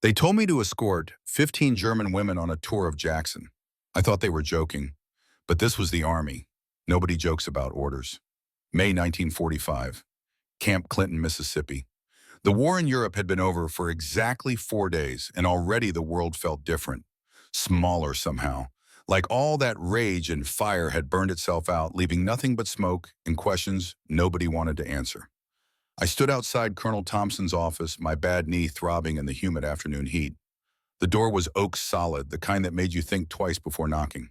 They told me to escort 15 German women on a tour of Jackson. I thought they were joking, but this was the Army. Nobody jokes about orders. May 1945, Camp Clinton, Mississippi. The war in Europe had been over for exactly 4 days, and already the world felt different, smaller somehow. Like all that rage and fire had burned itself out, leaving nothing but smoke and questions nobody wanted to answer. I stood outside Colonel Thompson's office, my bad knee throbbing in the humid afternoon heat. The door was oak solid, the kind that made you think twice before knocking.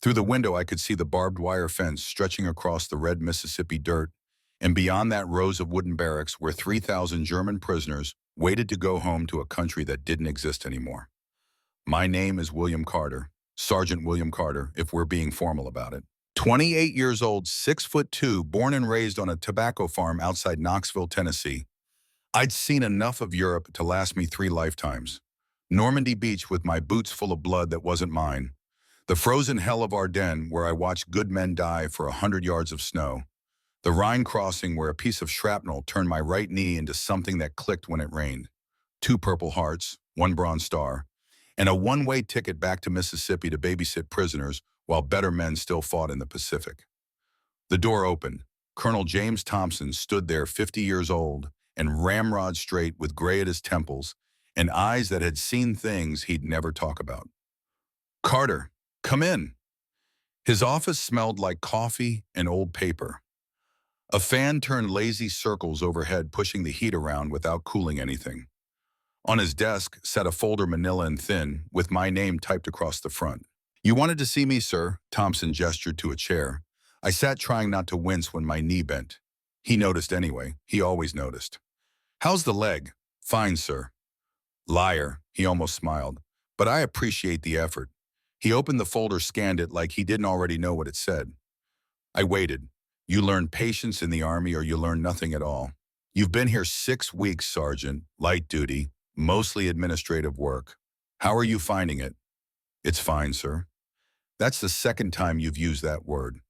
Through the window, I could see the barbed wire fence stretching across the red Mississippi dirt, and beyond that rows of wooden barracks where 3,000 German prisoners waited to go home to a country that didn't exist anymore. My name is William Carter, Sergeant William Carter, if we're being formal about it. 28 years old, 6'2", born and raised on a tobacco farm outside Knoxville, Tennessee. I'd seen enough of Europe to last me 3 lifetimes. Normandy Beach with my boots full of blood that wasn't mine. The frozen hell of Ardennes where I watched good men die for 100 yards of snow. The Rhine crossing where a piece of shrapnel turned my right knee into something that clicked when it rained. 2 Purple Hearts, 1 Bronze Star, and a one-way ticket back to Mississippi to babysit prisoners while better men still fought in the Pacific. The door opened. Colonel James Thompson stood there, 50 years old, and ramrod straight with gray at his temples and eyes that had seen things he'd never talk about. "Carter, come in." His office smelled like coffee and old paper. A fan turned lazy circles overhead, pushing the heat around without cooling anything. On his desk sat a folder, manila and thin, with my name typed across the front. "You wanted to see me, sir," Thompson gestured to a chair. I sat, trying not to wince when my knee bent. He noticed anyway. He always noticed. "How's the leg?" "Fine, sir." "Liar," he almost smiled. "But I appreciate the effort." He opened the folder, scanned it like he didn't already know what it said. I waited. "You learn patience in the Army or you learn nothing at all. You've been here 6 weeks, Sergeant. Light duty, mostly administrative work. How are you finding it?" "It's fine, sir." "That's the second time you've used that word."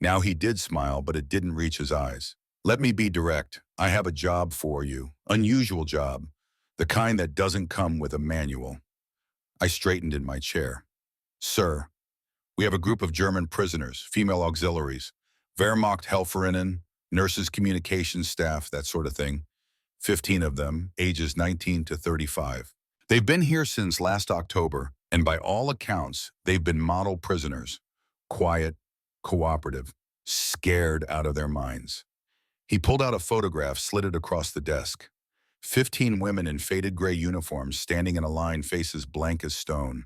Now he did smile, but it didn't reach his eyes. "Let me be direct. I have a job for you. Unusual job. The kind that doesn't come with a manual." I straightened in my chair. "Sir, we have a group of German prisoners, female auxiliaries, Wehrmacht Helferinnen, nurses, communications staff, that sort of thing. 15 of them, ages 19 to 35. They've been here since last October, and by all accounts, they've been model prisoners. Quiet, cooperative, scared out of their minds." He pulled out a photograph, slid it across the desk. 15 women in faded gray uniforms standing in a line, faces blank as stone.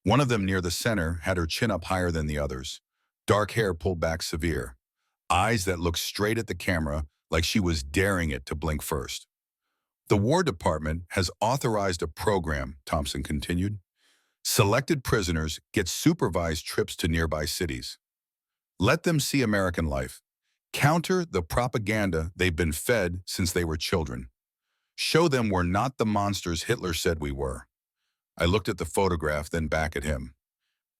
One of them near the center had her chin up higher than the others. Dark hair pulled back severe. Eyes that looked straight at the camera like she was daring it to blink first. "The War Department has authorized a program," Thompson continued. "Selected prisoners get supervised trips to nearby cities. Let them see American life. Counter the propaganda they've been fed since they were children. Show them we're not the monsters Hitler said we were." I looked at the photograph, then back at him.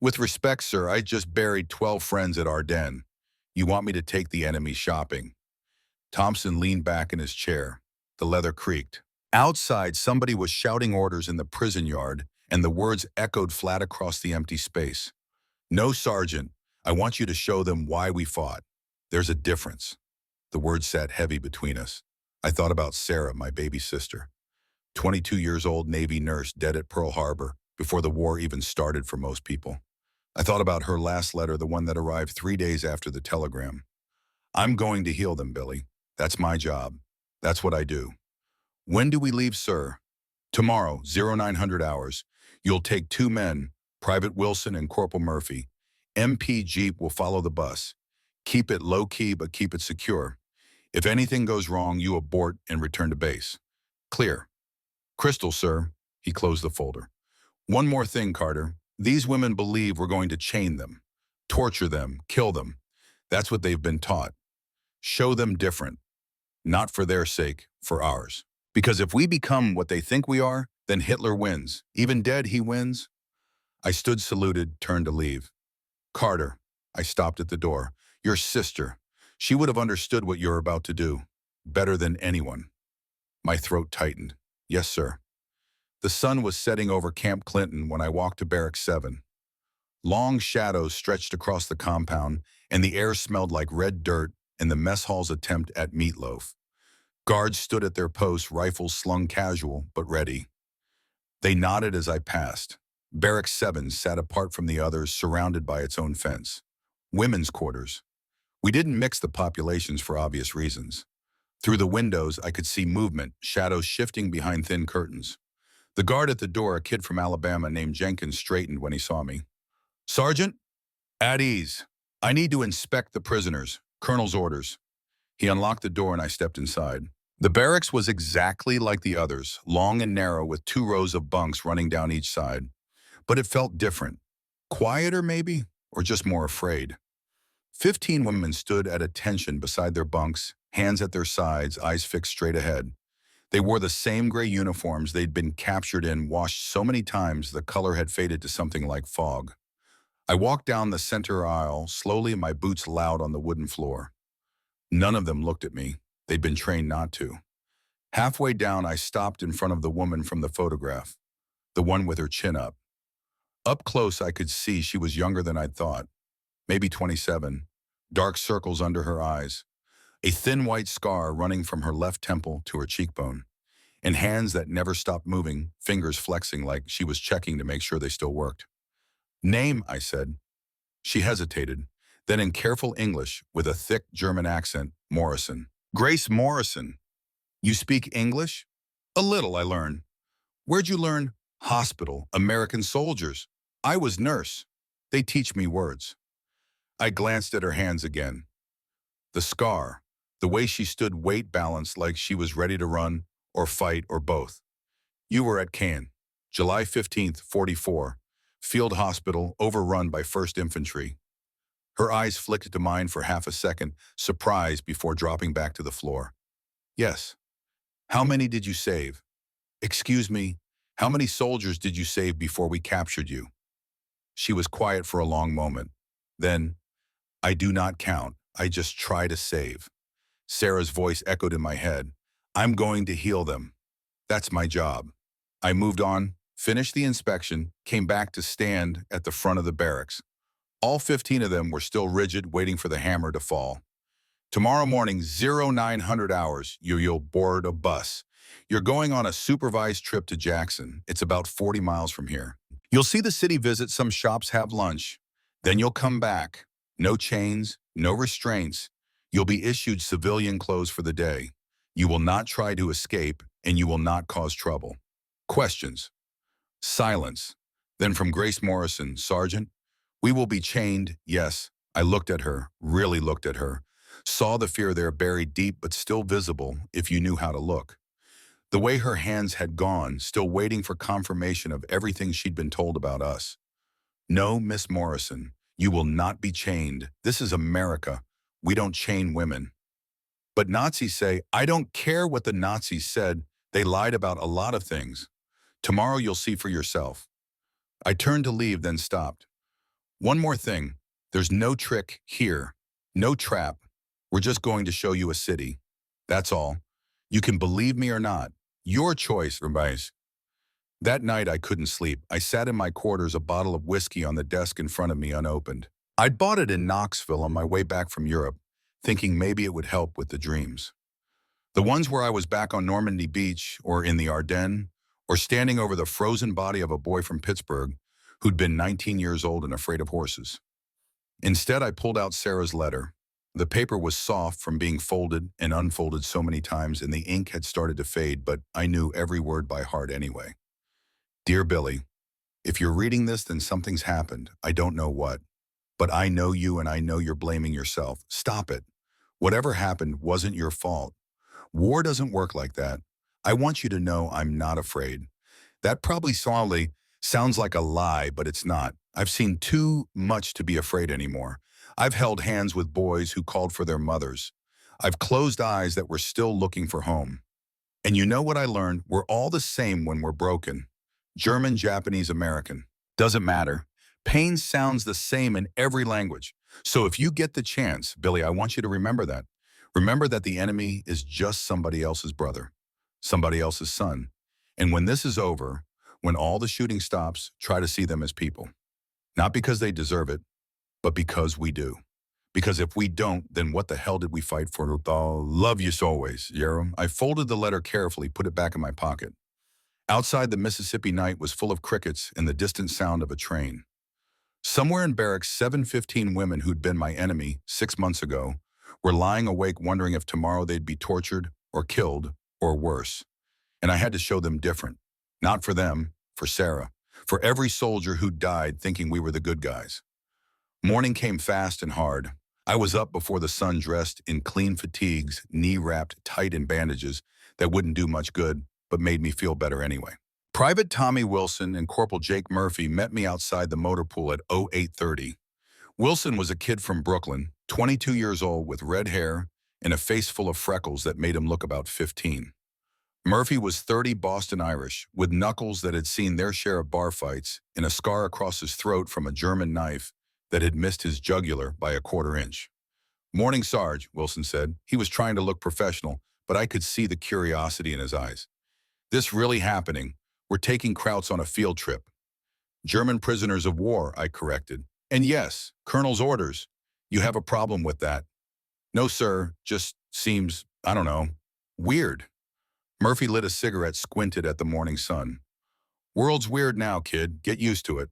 "With respect, sir, I just buried 12 friends at Ardennes. You want me to take the enemy shopping?" Thompson leaned back in his chair. The leather creaked. Outside, somebody was shouting orders in the prison yard, and the words echoed flat across the empty space. "No, Sergeant, I want you to show them why we fought. There's a difference." The words sat heavy between us. I thought about Sarah, my baby sister. 22 years old Navy nurse, dead at Pearl Harbor, before the war even started for most people. I thought about her last letter, the one that arrived 3 days after the telegram. "I'm going to heal them, Billy. That's my job. That's what I do." "When do we leave, sir?" "Tomorrow, 0900 hours. You'll take 2 men, Private Wilson and Corporal Murphy. MP Jeep will follow the bus. Keep it low-key, but keep it secure. If anything goes wrong, you abort and return to base. Clear." "Crystal, sir." He closed the folder. "One more thing, Carter. These women believe we're going to chain them, torture them, kill them. That's what they've been taught. Show them different. Not for their sake, for ours. Because if we become what they think we are, then Hitler wins. Even dead, he wins." I stood, saluted, turned to leave. "Carter," I stopped at the door. "Your sister. She would have understood what you're about to do. Better than anyone." My throat tightened. "Yes, sir." The sun was setting over Camp Clinton when I walked to Barracks 7. Long shadows stretched across the compound, and the air smelled like red dirt and the mess hall's attempt at meatloaf. Guards stood at their posts, rifles slung casual but ready. They nodded as I passed. Barracks 7 sat apart from the others, surrounded by its own fence. Women's quarters. We didn't mix the populations for obvious reasons. Through the windows, I could see movement, shadows shifting behind thin curtains. The guard at the door, a kid from Alabama named Jenkins, straightened when he saw me. "Sergeant, at ease. I need to inspect the prisoners. Colonel's orders." He unlocked the door and I stepped inside. The barracks was exactly like the others, long and narrow with 2 rows of bunks running down each side. But it felt different. Quieter, maybe, or just more afraid. 15 women stood at attention beside their bunks, hands at their sides, eyes fixed straight ahead. They wore the same gray uniforms they'd been captured in, washed so many times the color had faded to something like fog. I walked down the center aisle, slowly, my boots loud on the wooden floor. None of them looked at me. They'd been trained not to. Halfway down, I stopped in front of the woman from the photograph, the one with her chin up. Up close, I could see she was younger than I'd thought, maybe 27, dark circles under her eyes, a thin white scar running from her left temple to her cheekbone, and hands that never stopped moving, fingers flexing like she was checking to make sure they still worked. "Name," I said. She hesitated, then in careful English, with a thick German accent, "Morrison." "Grace Morrison. You speak English?" "A little, I learned." "Where'd you learn?" "Hospital, American soldiers. I was nurse. They teach me words." I glanced at her hands again. The scar, the way she stood weight balanced like she was ready to run or fight or both. "You were at Caen, July 15th, 44, field hospital overrun by 1st Infantry." Her eyes flicked to mine for half a second, surprised before dropping back to the floor. "Yes." "How many did you save?" "Excuse me, how many soldiers did you save before we captured you?" She was quiet for a long moment. Then, "I do not count. I just try to save." Sarah's voice echoed in my head. "I'm going to heal them. That's my job." I moved on, finished the inspection, came back to stand at the front of the barracks. All 15 of them were still rigid, waiting for the hammer to fall. "Tomorrow morning, 0900 hours, you'll board a bus. You're going on a supervised trip to Jackson. It's about 40 miles from here. You'll see the city, visit some shops, have lunch. Then you'll come back. No chains, no restraints. You'll be issued civilian clothes for the day. You will not try to escape, and you will not cause trouble." Questions. Silence. Then from Grace Morrison, "Sergeant, we will be chained." "Yes." I looked at her, really looked at her. Saw the fear there, buried deep but still visible if you knew how to look. The way her hands had gone, still waiting for confirmation of everything she'd been told about us. "No, Miss Morrison, you will not be chained. This is America. We don't chain women." "But Nazis say," "I don't care what the Nazis said. They lied about a lot of things. Tomorrow you'll see for yourself." I turned to leave, then stopped. "One more thing. There's no trick here. No trap. We're just going to show you a city. That's all. You can believe me or not. Your choice, Rabais." That night I couldn't sleep. I sat in my quarters, a bottle of whiskey on the desk in front of me unopened. I'd bought it in Knoxville on my way back from Europe, thinking maybe it would help with the dreams. The ones where I was back on Normandy Beach or in the Ardennes or standing over the frozen body of a boy from Pittsburgh who'd been 19 years old and afraid of horses. Instead, I pulled out Sarah's letter. The paper was soft from being folded and unfolded so many times, and the ink had started to fade, but I knew every word by heart anyway. "Dear Billy, if you're reading this, then something's happened. I don't know what. But I know you and I know you're blaming yourself. Stop it. Whatever happened wasn't your fault. War doesn't work like that. I want you to know I'm not afraid." That probably solidly sounds like a lie, but it's not. I've seen too much to be afraid anymore. I've held hands with boys who called for their mothers. I've closed eyes that were still looking for home. And you know what I learned? We're all the same when we're broken. German, Japanese, American. Doesn't matter. Pain sounds the same in every language. So if you get the chance, Billy, I want you to remember that. Remember that the enemy is just somebody else's brother, somebody else's son. And when this is over, When all the shooting stops, try to see them as people. Not because they deserve it, but because we do. Because if we don't, then what the hell did we fight for? Love you always, Yerum. I folded the letter carefully, put it back in my pocket. Outside, the Mississippi night was full of crickets and the distant sound of a train. Somewhere in barracks, 715 women who'd been my enemy 6 months ago were lying awake wondering if tomorrow they'd be tortured or killed or worse. And I had to show them different. Not for them, for Sarah. For every soldier who died thinking we were the good guys. Morning came fast and hard. I was up before the sun, dressed in clean fatigues, knee-wrapped tight in bandages that wouldn't do much good, but made me feel better anyway. Private Tommy Wilson and Corporal Jake Murphy met me outside the motor pool at 0830. Wilson was a kid from Brooklyn, 22 years old with red hair and a face full of freckles that made him look about 15. Murphy was 30, Boston Irish, with knuckles that had seen their share of bar fights and a scar across his throat from a German knife that had missed his jugular by a quarter-inch. "Morning, Sarge," Wilson said. He was trying to look professional, but I could see the curiosity in his eyes. "This really happening? We're taking Krauts on a field trip." "German prisoners of war," I corrected. "And yes, Colonel's orders. You have a problem with that?" "No, sir. Just seems, I don't know, weird." Murphy lit a cigarette, squinted at the morning sun. "World's weird now, kid. Get used to it."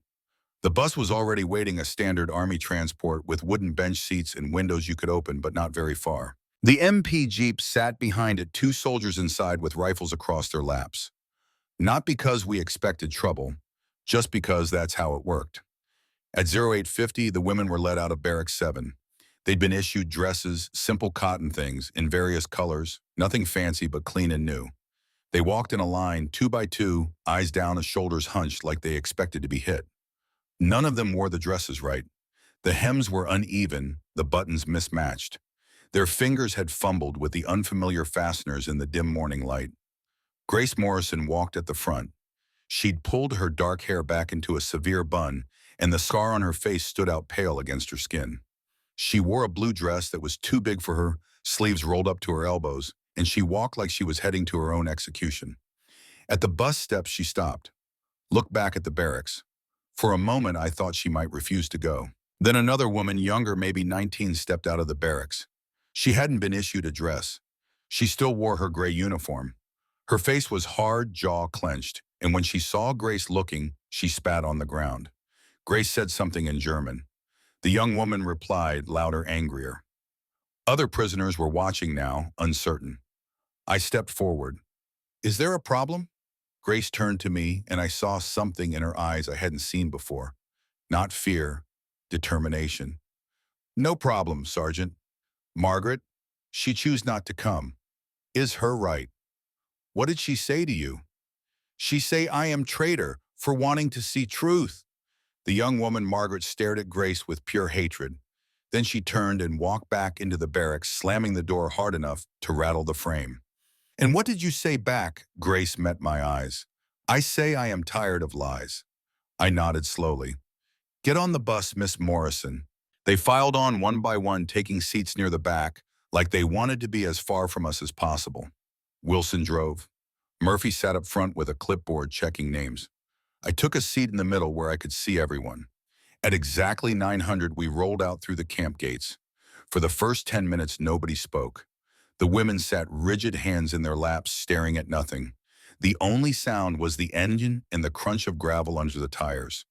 The bus was already waiting, a standard Army transport with wooden bench seats and windows you could open, but not very far. The MP Jeep sat behind it, 2 soldiers inside with rifles across their laps. Not because we expected trouble, just because that's how it worked. At 0850, the women were let out of Barracks 7. They'd been issued dresses, simple cotton things, in various colors, nothing fancy but clean and new. They walked in a line, 2 by 2, eyes down, shoulders hunched like they expected to be hit. None of them wore the dresses right. The hems were uneven, the buttons mismatched. Their fingers had fumbled with the unfamiliar fasteners in the dim morning light. Grace Morrison walked at the front. She'd pulled her dark hair back into a severe bun, and the scar on her face stood out pale against her skin. She wore a blue dress that was too big for her, sleeves rolled up to her elbows, and she walked like she was heading to her own execution. At the bus steps, she stopped, looked back at the barracks. For a moment, I thought she might refuse to go. Then another woman, younger, maybe 19, stepped out of the barracks. She hadn't been issued a dress. She still wore her gray uniform. Her face was hard, jaw clenched, and when she saw Grace looking, she spat on the ground. Grace said something in German. The young woman replied, louder, angrier. Other prisoners were watching now, uncertain. I stepped forward. "Is there a problem?" Grace turned to me, and I saw something in her eyes I hadn't seen before. Not fear, determination. "No problem, Sergeant. Margaret, she chose not to come. Is her right." "What did she say to you?" "She say I am traitor for wanting to see truth." The young woman, Margaret, stared at Grace with pure hatred. Then she turned and walked back into the barracks, slamming the door hard enough to rattle the frame. "And what did you say back?" Grace met my eyes. "I say I am tired of lies." I nodded slowly. "Get on the bus, Miss Morrison." They filed on one by one, taking seats near the back, like they wanted to be as far from us as possible. Wilson drove. Murphy sat up front with a clipboard checking names. I took a seat in the middle where I could see everyone. At exactly 900, we rolled out through the camp gates. For the first 10 minutes, nobody spoke. The women sat rigid, hands in their laps, staring at nothing. The only sound was the engine and the crunch of gravel under the tires.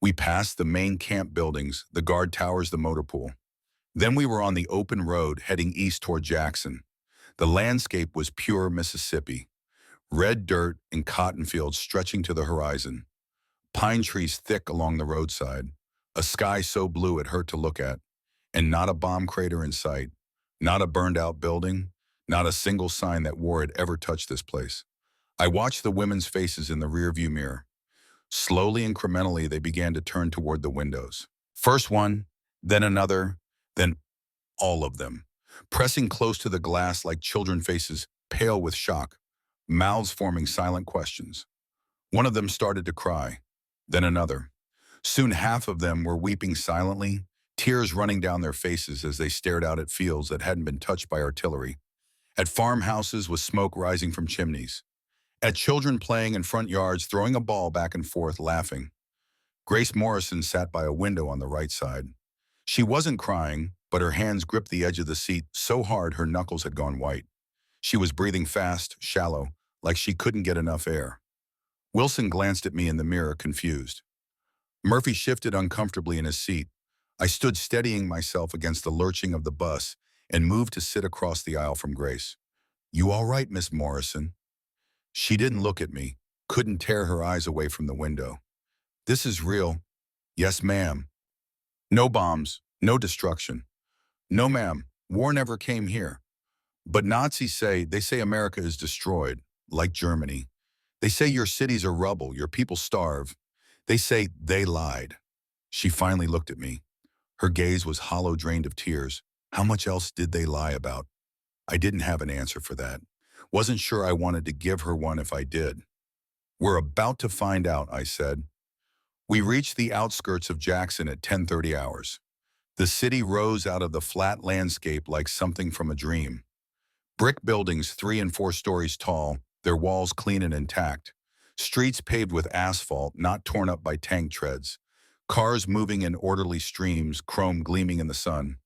We passed the main camp buildings, the guard towers, the motor pool. Then we were on the open road heading east toward Jackson. The landscape was pure Mississippi. Red dirt and cotton fields stretching to the horizon. Pine trees thick along the roadside. A sky so blue it hurt to look at. And not a bomb crater in sight. Not a burned-out building. Not a single sign that war had ever touched this place. I watched the women's faces in the rearview mirror. Slowly, incrementally, they began to turn toward the windows. First one, then another, then all of them, pressing close to the glass like children, faces pale with shock, mouths forming silent questions. One of them started to cry, then another. Soon half of them were weeping silently, tears running down their faces as they stared out at fields that hadn't been touched by artillery, at farmhouses with smoke rising from chimneys, At children playing in front yards, throwing a ball back and forth, laughing. Grace Morrison sat by a window on the right side. She wasn't crying, but her hands gripped the edge of the seat so hard her knuckles had gone white. She was breathing fast, shallow, like she couldn't get enough air. Wilson glanced at me in the mirror, confused. Murphy shifted uncomfortably in his seat. I stood steadying myself against the lurching of the bus and moved to sit across the aisle from Grace. "You all right, Miss Morrison?" She didn't look at me, couldn't tear her eyes away from the window. "This is real." "Yes, ma'am." "No bombs, no destruction." "No, ma'am, war never came here." "But Nazis they say America is destroyed, like Germany. They say your cities are rubble, your people starve. They say they lied." She finally looked at me. Her gaze was hollow, drained of tears. How much else did they lie about? I didn't have an answer for that. Wasn't sure I wanted to give her one if I did. "We're about to find out," I said. We reached the outskirts of Jackson at 10:30 hours. The city rose out of the flat landscape like something from a dream. Brick buildings 3 and 4 stories tall, their walls clean and intact. Streets paved with asphalt, not torn up by tank treads. Cars moving in orderly streams, chrome gleaming in the sun.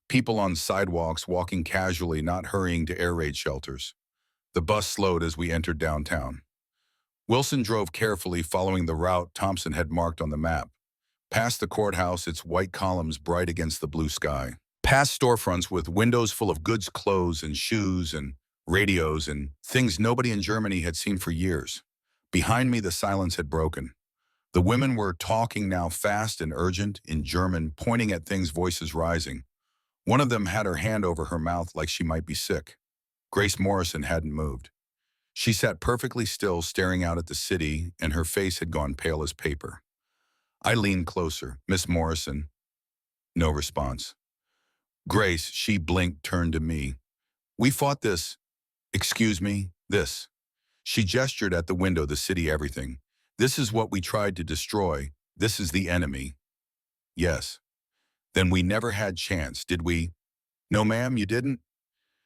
People on sidewalks walking casually, not hurrying to air raid shelters. The bus slowed as we entered downtown. Wilson drove carefully, following the route Thompson had marked on the map. Past the courthouse, its white columns bright against the blue sky. Past storefronts with windows full of goods, clothes and shoes and radios and things nobody in Germany had seen for years. Behind me, the silence had broken. The women were talking now, fast and urgent, in German, pointing at things, voices rising. One of them had her hand over her mouth like she might be sick. Grace Morrison hadn't moved. She sat perfectly still, staring out at the city, and her face had gone pale as paper. I leaned closer. "Miss Morrison." No response. "Grace," she blinked, turned to me. "We fought this. Excuse me, this." She gestured at the window, the city, everything. "This is what we tried to destroy. This is the enemy." "Yes." "Then we never had chance, did we?" "No, ma'am, you didn't."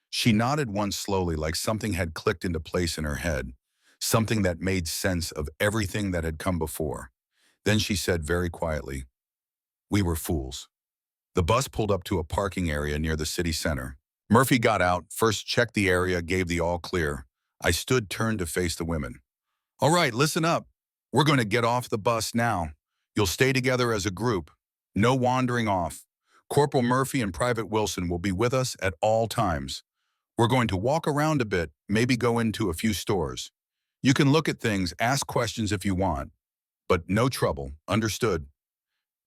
She nodded once slowly, like something had clicked into place in her head, something that made sense of everything that had come before. Then she said very quietly, "We were fools." The bus pulled up to a parking area near the city center. Murphy got out, first checked the area, gave the all clear. I stood turned to face the women. "All right, listen up. We're going to get off the bus now. You'll stay together as a group. No wandering off. Corporal Murphy and Private Wilson will be with us at all times. We're going to walk around a bit, maybe go into a few stores. You can look at things, ask questions if you want, but no trouble, understood?"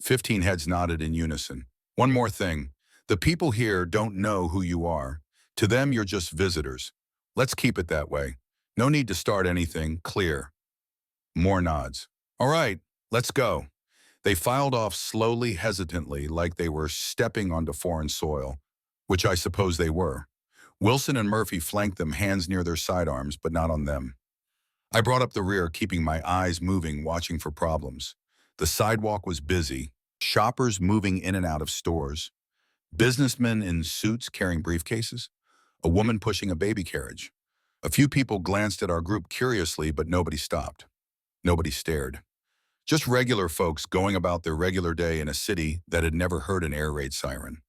15 heads nodded in unison. "One more thing. The people here don't know who you are. To them, you're just visitors. Let's keep it that way. No need to start anything, clear." More nods. "All right, let's go." They filed off slowly, hesitantly, like they were stepping onto foreign soil, which I suppose they were. Wilson and Murphy flanked them, hands near their sidearms, but not on them. I brought up the rear, keeping my eyes moving, watching for problems. The sidewalk was busy. Shoppers moving in and out of stores. Businessmen in suits carrying briefcases. A woman pushing a baby carriage. A few people glanced at our group curiously, but nobody stopped. Nobody stared. Just regular folks going about their regular day in a city that had never heard an air raid siren.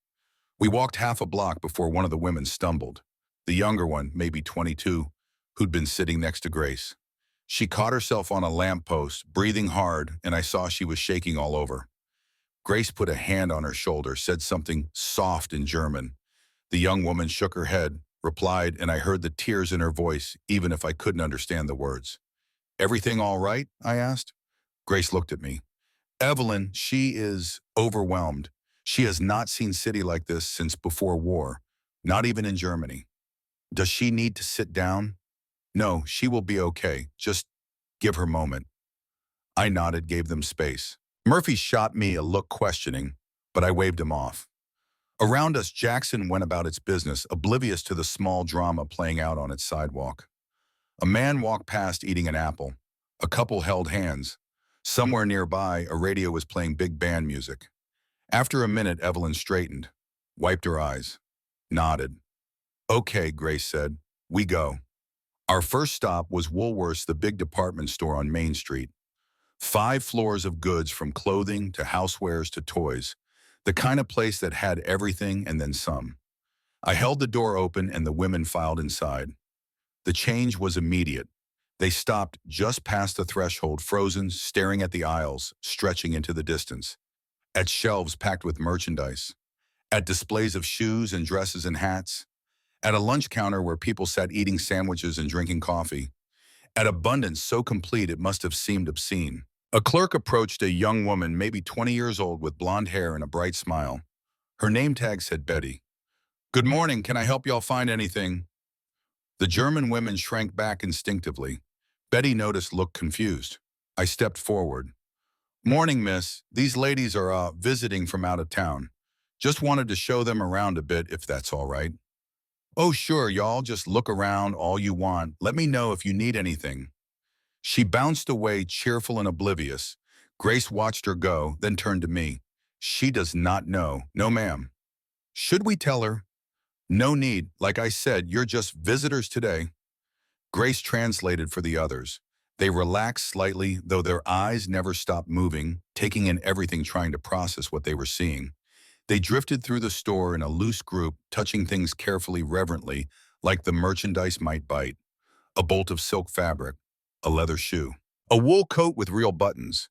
We walked half a block before one of the women stumbled. The younger one, maybe 22, who'd been sitting next to Grace. She caught herself on a lamppost, breathing hard, and I saw she was shaking all over. Grace put a hand on her shoulder, said something soft in German. The young woman shook her head, replied, and I heard the tears in her voice, even if I couldn't understand the words. "Everything all right?" I asked. Grace looked at me. "Evelyn, she is overwhelmed. She has not seen city like this since before war, not even in Germany." "Does she need to sit down?" "No, she will be okay. Just give her a moment." I nodded, gave them space. Murphy shot me a look, questioning, but I waved him off. Around us, Jackson went about its business, oblivious to the small drama playing out on its sidewalk. A man walked past eating an apple. A couple held hands. Somewhere nearby, a radio was playing big band music. After a minute, Evelyn straightened, wiped her eyes, nodded. "Okay," Grace said. "We go." Our first stop was Woolworth's, the big department store on Main Street. 5 floors of goods from clothing to housewares to toys. The kind of place that had everything and then some. I held the door open and the women filed inside. The change was immediate. They stopped just past the threshold, frozen, staring at the aisles, stretching into the distance. At shelves packed with merchandise. At displays of shoes and dresses and hats. At a lunch counter where people sat eating sandwiches and drinking coffee. At abundance so complete it must have seemed obscene. A clerk approached a young woman, maybe 20 years old, with blonde hair and a bright smile. Her name tag said Betty. "Good morning, can I help y'all find anything?" The German women shrank back instinctively. Betty noticed, looked confused. I stepped forward. "Morning, miss. These ladies are visiting from out of town. Just wanted to show them around a bit, if that's all right." "Oh, sure, y'all just look around all you want. Let me know if you need anything." She bounced away, cheerful and oblivious. Grace watched her go, then turned to me. "She does not know. No, ma'am." "Should we tell her?" "No need. Like I said, you're just visitors today." Grace translated for the others. They relaxed slightly, though their eyes never stopped moving, taking in everything, trying to process what they were seeing. They drifted through the store in a loose group, touching things carefully, reverently, like the merchandise might bite. A bolt of silk fabric, a leather shoe, a wool coat with real buttons.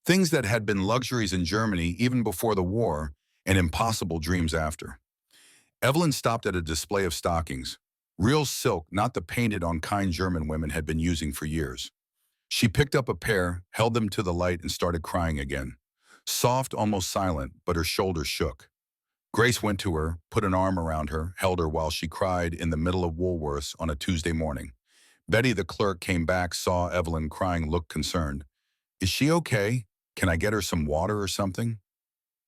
Things that had been luxuries in Germany even before the war, and impossible dreams after. Evelyn stopped at a display of stockings. Real silk, not the painted-on kind German women had been using for years. She picked up a pair, held them to the light, and started crying again. Soft, almost silent, but her shoulders shook. Grace went to her, put an arm around her, held her while she cried in the middle of Woolworth's on a Tuesday morning. Betty, the clerk, came back, saw Evelyn crying, looked concerned. "Is she okay? Can I get her some water or something?"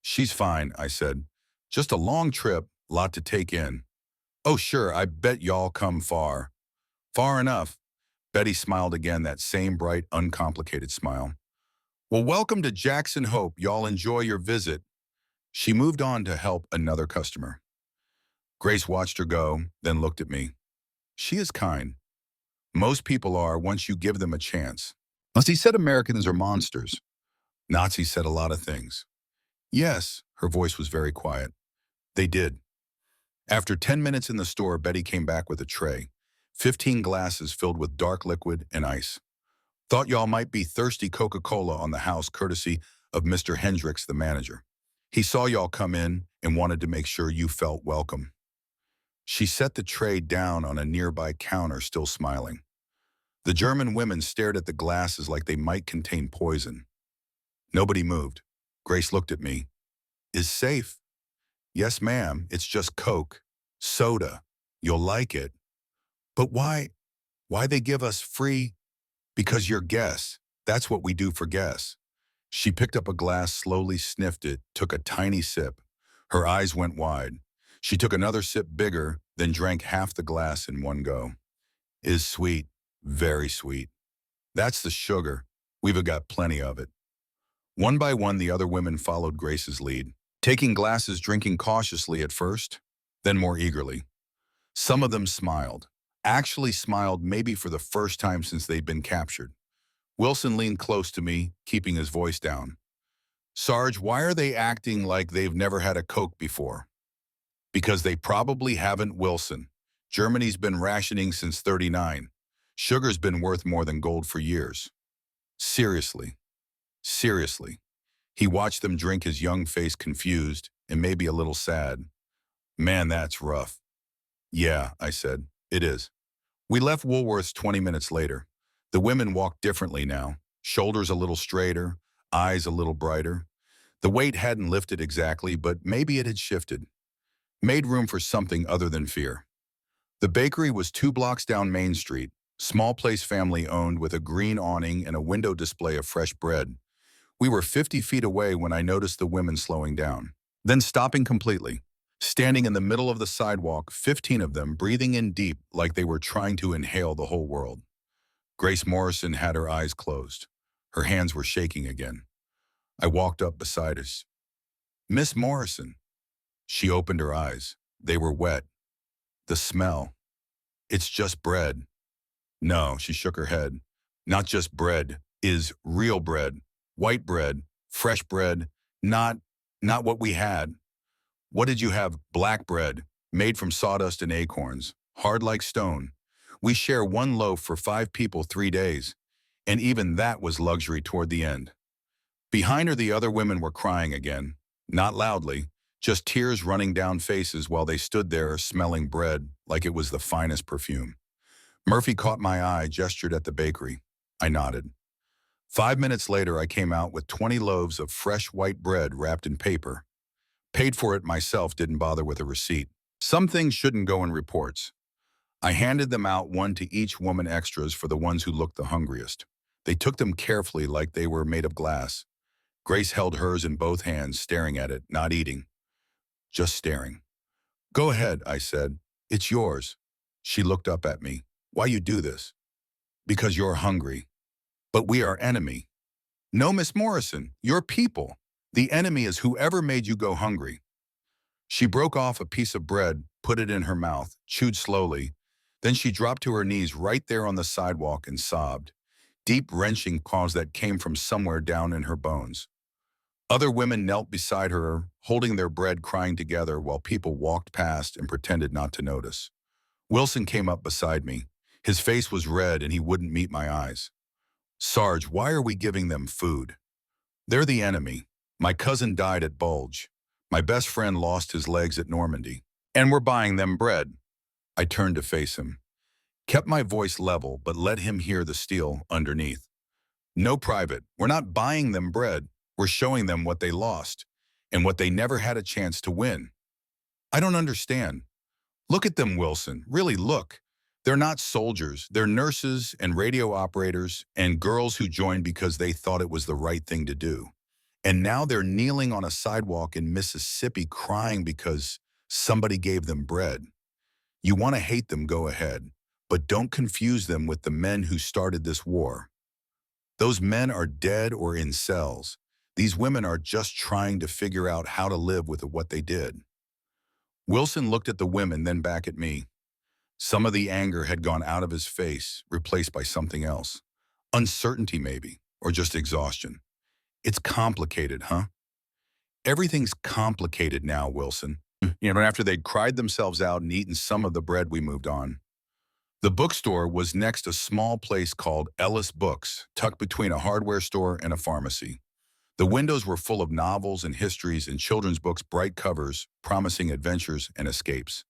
"She's fine," I said. "Just a long trip, lot to take in." "Oh, sure, I bet y'all come far." "Far enough." Betty smiled again, that same bright, uncomplicated smile. "Well, welcome to Jackson. Hope y'all enjoy your visit." She moved on to help another customer. Grace watched her go, then looked at me. "She is kind. Most people are once you give them a chance." Nazi said Americans are monsters. Nazis said a lot of things. Yes, her voice was very quiet. They did. After 10 minutes in the store, Betty came back with a tray. 15 glasses filled with dark liquid and ice. "Thought y'all might be thirsty. Coca-Cola on the house, courtesy of Mr. Hendricks, the manager. He saw y'all come in and wanted to make sure you felt welcome." She set the tray down on a nearby counter, still smiling. The German women stared at the glasses like they might contain poison. Nobody moved. Grace looked at me. "Is safe?" "Yes, ma'am. It's just Coke. Soda. You'll like it." "But why they give us free?" "Because you're guests. That's what we do for guests." She picked up a glass, slowly sniffed it, took a tiny sip. Her eyes went wide. She took another sip, bigger, then drank half the glass in one go. "Is sweet. Very sweet." "That's the sugar. We've got plenty of it." One by one, the other women followed Grace's lead, taking glasses, drinking cautiously at first, then more eagerly. Some of them smiled. Actually smiled, maybe for the first time since they'd been captured. Wilson leaned close to me, keeping his voice down. "Sarge, why are they acting like they've never had a Coke before?" "Because they probably haven't, Wilson. Germany's been rationing since '39. Sugar's been worth more than gold for years." Seriously. Seriously. He watched them drink, his young face confused and maybe a little sad. "Man, that's rough." "Yeah," I said, "it is." We left Woolworth's 20 minutes later. The women walked differently now, shoulders a little straighter, eyes a little brighter. The weight hadn't lifted exactly, but maybe it had shifted. Made room for something other than fear. The bakery was 2 blocks down Main Street, small place, family owned, with a green awning and a window display of fresh bread. We were 50 feet away when I noticed the women slowing down, then stopping completely. Standing in the middle of the sidewalk, 15 of them, breathing in deep like they were trying to inhale the whole world. Grace Morrison had her eyes closed. Her hands were shaking again. I walked up beside us. "Miss Morrison." She opened her eyes. They were wet. "The smell. It's just bread." No, she shook her head. Not just bread, is real bread. White bread, fresh bread, not, not what we had. What did you have? Black bread, made from sawdust and acorns, hard like stone. We share one loaf for 5 people 3 days, and even that was luxury toward the end. Behind her, the other women were crying again, not loudly, just tears running down faces while they stood there smelling bread like it was the finest perfume. Murphy caught my eye, gestured at the bakery. I nodded. 5 minutes later, I came out with 20 loaves of fresh white bread wrapped in paper. Paid for it myself, didn't bother with a receipt. Some things shouldn't go in reports. I handed them out, one to each woman, extras for the ones who looked the hungriest. They took them carefully like they were made of glass. Grace held hers in both hands, staring at it, not eating, just staring. Go ahead, I said. It's yours. She looked up at me. Why you do this? Because you're hungry. But we are enemy. No, Miss Morrison, you're people. The enemy is whoever made you go hungry. She broke off a piece of bread, put it in her mouth, chewed slowly. Then she dropped to her knees right there on the sidewalk and sobbed. Deep, wrenching cause that came from somewhere down in her bones. Other women knelt beside her, holding their bread, crying together while people walked past and pretended not to notice. Wilson came up beside me. His face was red and he wouldn't meet my eyes. Sarge, why are we giving them food? They're the enemy. My cousin died at Bulge. My best friend lost his legs at Normandy. And we're buying them bread. I turned to face him. Kept my voice level, but let him hear the steel underneath. No, private. We're not buying them bread. We're showing them what they lost and what they never had a chance to win. I don't understand. Look at them, Wilson. Really look. They're not soldiers. They're nurses and radio operators and girls who joined because they thought it was the right thing to do. And now they're kneeling on a sidewalk in Mississippi crying because somebody gave them bread. You want to hate them, go ahead, but don't confuse them with the men who started this war. Those men are dead or in cells. These women are just trying to figure out how to live with what they did. Wilson looked at the women, then back at me. Some of the anger had gone out of his face, replaced by something else. Uncertainty maybe, or just exhaustion. It's complicated, huh? Everything's complicated now, Wilson. After they'd cried themselves out and eaten some of the bread, we moved on. The bookstore was next, a small place called Ellis Books, tucked between a hardware store and a pharmacy. The windows were full of novels and histories and children's books, bright covers, promising adventures and escapes.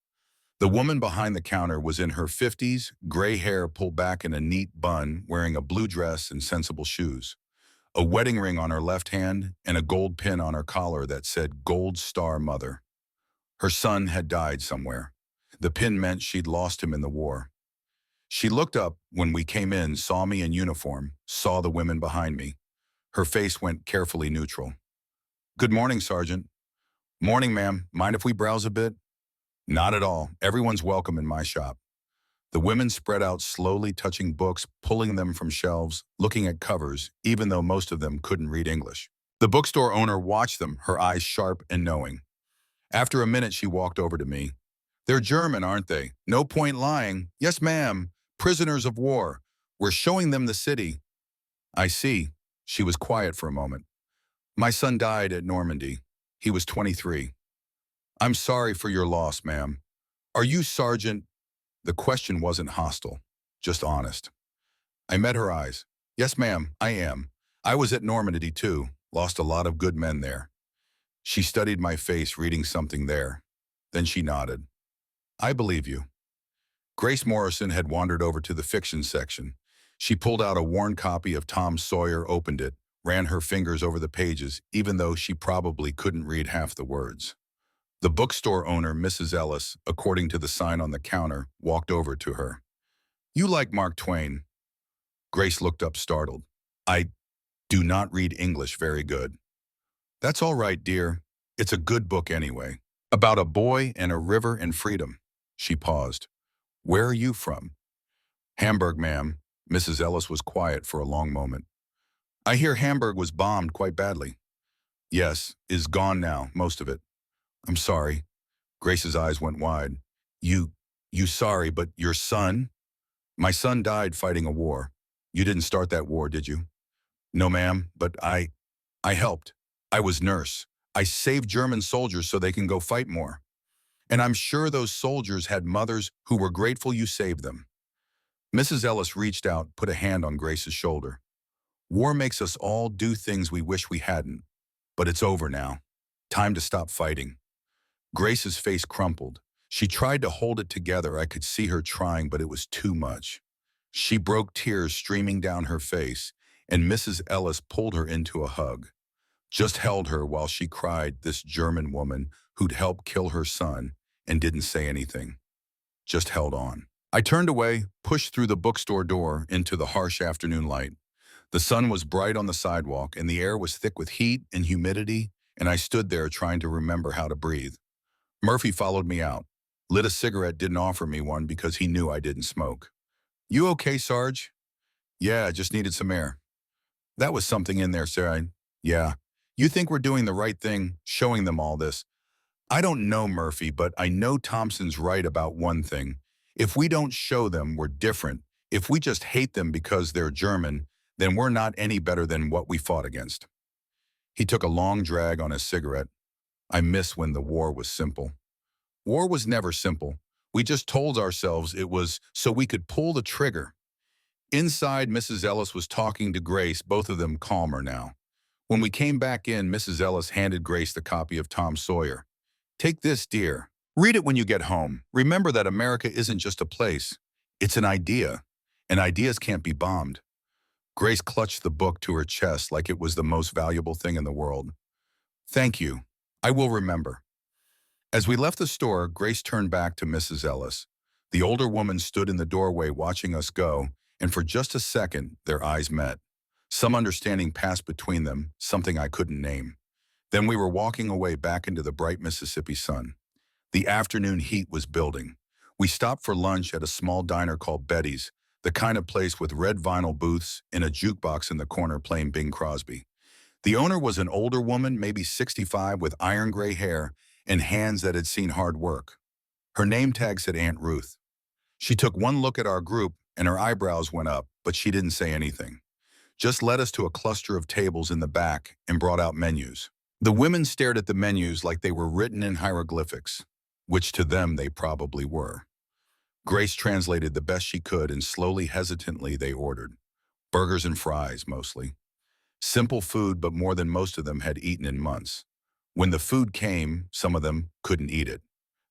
The woman behind the counter was in her 50s, gray hair pulled back in a neat bun, wearing a blue dress and sensible shoes. A wedding ring on her left hand and a gold pin on her collar that said Gold Star Mother. Her son had died somewhere. The pin meant she'd lost him in the war. She looked up when we came in, saw me in uniform, saw the women behind me. Her face went carefully neutral. Good morning, Sergeant. Morning, ma'am. Mind if we browse a bit? Not at all. Everyone's welcome in my shop. The women spread out slowly, touching books, pulling them from shelves, looking at covers, even though most of them couldn't read English. The bookstore owner watched them, her eyes sharp and knowing. After a minute, she walked over to me. They're German, aren't they? No point lying. Yes, ma'am. Prisoners of war. We're showing them the city. I see. She was quiet for a moment. My son died at Normandy. He was 23. I'm sorry for your loss, ma'am. Are you Sergeant? The question wasn't hostile, just honest. I met her eyes. Yes, ma'am, I am. I was at Normandy too, lost a lot of good men there. She studied my face, reading something there. Then she nodded. I believe you. Grace Morrison had wandered over to the fiction section. She pulled out a worn copy of Tom Sawyer, opened it, ran her fingers over the pages, even though she probably couldn't read half the words. The bookstore owner, Mrs. Ellis, according to the sign on the counter, walked over to her. You like Mark Twain? Grace looked up, startled. I do not read English very good. That's all right, dear. It's a good book anyway. About a boy and a river and freedom. She paused. Where are you from? Hamburg, ma'am. Mrs. Ellis was quiet for a long moment. I hear Hamburg was bombed quite badly. Yes, is gone now, most of it. I'm sorry. Grace's eyes went wide. You sorry, but your son? My son died fighting a war. You didn't start that war, did you? No, ma'am, but I helped. I was nurse. I saved German soldiers so they can go fight more. And I'm sure those soldiers had mothers who were grateful you saved them. Mrs. Ellis reached out, put a hand on Grace's shoulder. War makes us all do things we wish we hadn't. But it's over now. Time to stop fighting. Grace's face crumpled. She tried to hold it together. I could see her trying, but it was too much. She broke, tears streaming down her face, and Mrs. Ellis pulled her into a hug. Just held her while she cried, this German woman who'd helped kill her son and didn't say anything. Just held on. I turned away, pushed through the bookstore door into the harsh afternoon light. The sun was bright on the sidewalk, and the air was thick with heat and humidity, and I stood there trying to remember how to breathe. Murphy followed me out, lit a cigarette, didn't offer me one because he knew I didn't smoke. You okay, Sarge? Yeah, just needed some air. That was something in there, Sarah. Yeah. You think we're doing the right thing, showing them all this? I don't know, Murphy, but I know Thompson's right about one thing. If we don't show them we're different, if we just hate them because they're German, then we're not any better than what we fought against. He took a long drag on his cigarette. I miss when the war was simple. War was never simple. We just told ourselves it was so we could pull the trigger. Inside, Mrs. Ellis was talking to Grace, both of them calmer now. When we came back in, Mrs. Ellis handed Grace the copy of Tom Sawyer. Take this, dear. Read it when you get home. Remember that America isn't just a place. It's an idea, and ideas can't be bombed. Grace clutched the book to her chest like it was the most valuable thing in the world. Thank you. I will remember. As we left the store, Grace turned back to Mrs. Ellis. The older woman stood in the doorway watching us go, and for just a second, their eyes met. Some understanding passed between them, something I couldn't name. Then we were walking away back into the bright Mississippi sun. The afternoon heat was building. We stopped for lunch at a small diner called Betty's, the kind of place with red vinyl booths and a jukebox in the corner playing Bing Crosby. The owner was an older woman, maybe 65, with iron gray hair and hands that had seen hard work. Her name tag said Aunt Ruth. She took one look at our group and her eyebrows went up, but she didn't say anything. Just led us to a cluster of tables in the back and brought out menus. The women stared at the menus like they were written in hieroglyphics, which to them they probably were. Grace translated the best she could, and slowly, hesitantly, they ordered. Burgers and fries, mostly. Simple food, but more than most of them had eaten in months. When the food came, some of them couldn't eat it.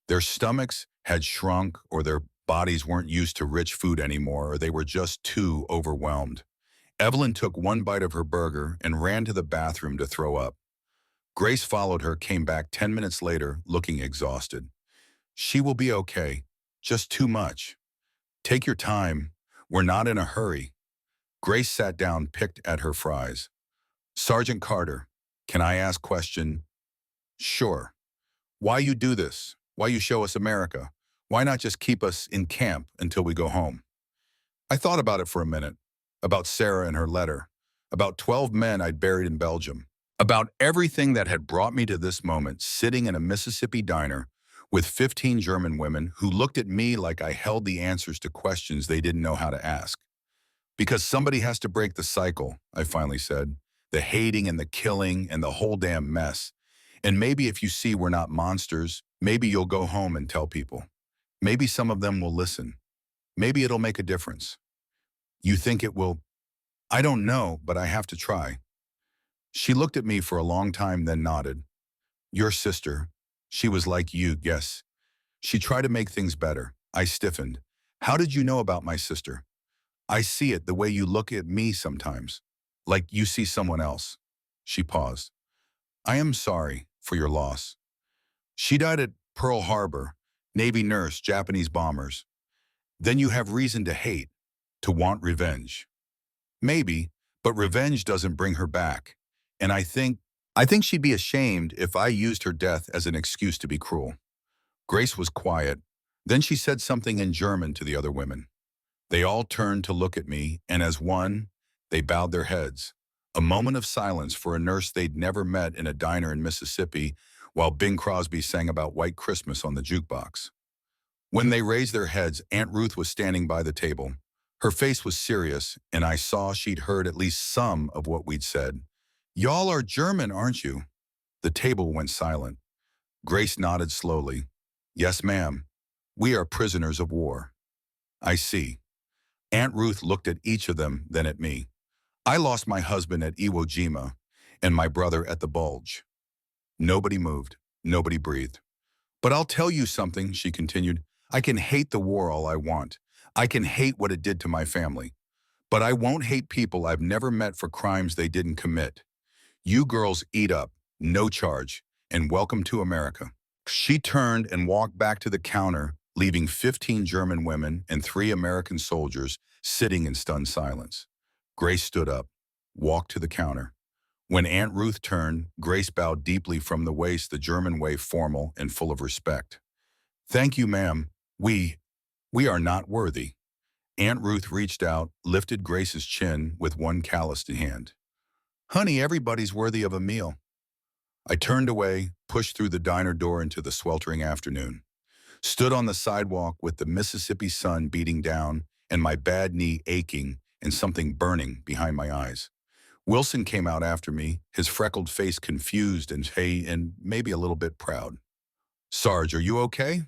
Their stomachs had shrunk, or their bodies weren't used to rich food anymore, or they were just too overwhelmed. Evelyn took one bite of her burger and ran to the bathroom to throw up. Grace followed her, came back 10 minutes later, looking exhausted. She will be okay. Just too much. Take your time. We're not in a hurry. Grace sat down, picked at her fries. Sergeant Carter, can I ask question? Sure. Why you do this? Why you show us America? Why not just keep us in camp until we go home? I thought about it for a minute. About Sarah and her letter. About 12 men I'd buried in Belgium. About everything that had brought me to this moment, sitting in a Mississippi diner with 15 German women who looked at me like I held the answers to questions they didn't know how to ask. Because somebody has to break the cycle, I finally said. The hating and the killing and the whole damn mess. And maybe if you see we're not monsters, maybe you'll go home and tell people. Maybe some of them will listen. Maybe it'll make a difference. You think it will? I don't know, but I have to try. She looked at me for a long time, then nodded. Your sister. She was like you, yes. She tried to make things better. I stiffened. How did you know about my sister? I see it the way you look at me sometimes. Like you see someone else. She paused. I am sorry for your loss. She died at Pearl Harbor, Navy nurse, Japanese bombers. Then you have reason to hate, to want revenge. Maybe, but revenge doesn't bring her back. And I think she'd be ashamed if I used her death as an excuse to be cruel. Grace was quiet. Then she said something in German to the other women. They all turned to look at me, and as one, they bowed their heads. A moment of silence for a nurse they'd never met in a diner in Mississippi while Bing Crosby sang about White Christmas on the jukebox. When they raised their heads, Aunt Ruth was standing by the table. Her face was serious, and I saw she'd heard at least some of what we'd said. "Y'all are German, aren't you?" The table went silent. Grace nodded slowly. "Yes, ma'am. We are prisoners of war." "I see." Aunt Ruth looked at each of them, then at me. "I lost my husband at Iwo Jima and my brother at the Bulge." Nobody moved. Nobody breathed. "But I'll tell you something," she continued. "I can hate the war all I want. I can hate what it did to my family. But I won't hate people I've never met for crimes they didn't commit. You girls eat up, no charge, and welcome to America." She turned and walked back to the counter, leaving 15 German women and 3 American soldiers sitting in stunned silence. Grace stood up, walked to the counter. When Aunt Ruth turned, Grace bowed deeply from the waist, the German way, formal and full of respect. "Thank you, ma'am. We are not worthy." Aunt Ruth reached out, lifted Grace's chin with one calloused hand. "Honey, everybody's worthy of a meal." I turned away, pushed through the diner door into the sweltering afternoon, stood on the sidewalk with the Mississippi sun beating down and my bad knee aching and something burning behind my eyes. Wilson came out after me, his freckled face confused and maybe a little bit proud. "Sarge, are you okay?"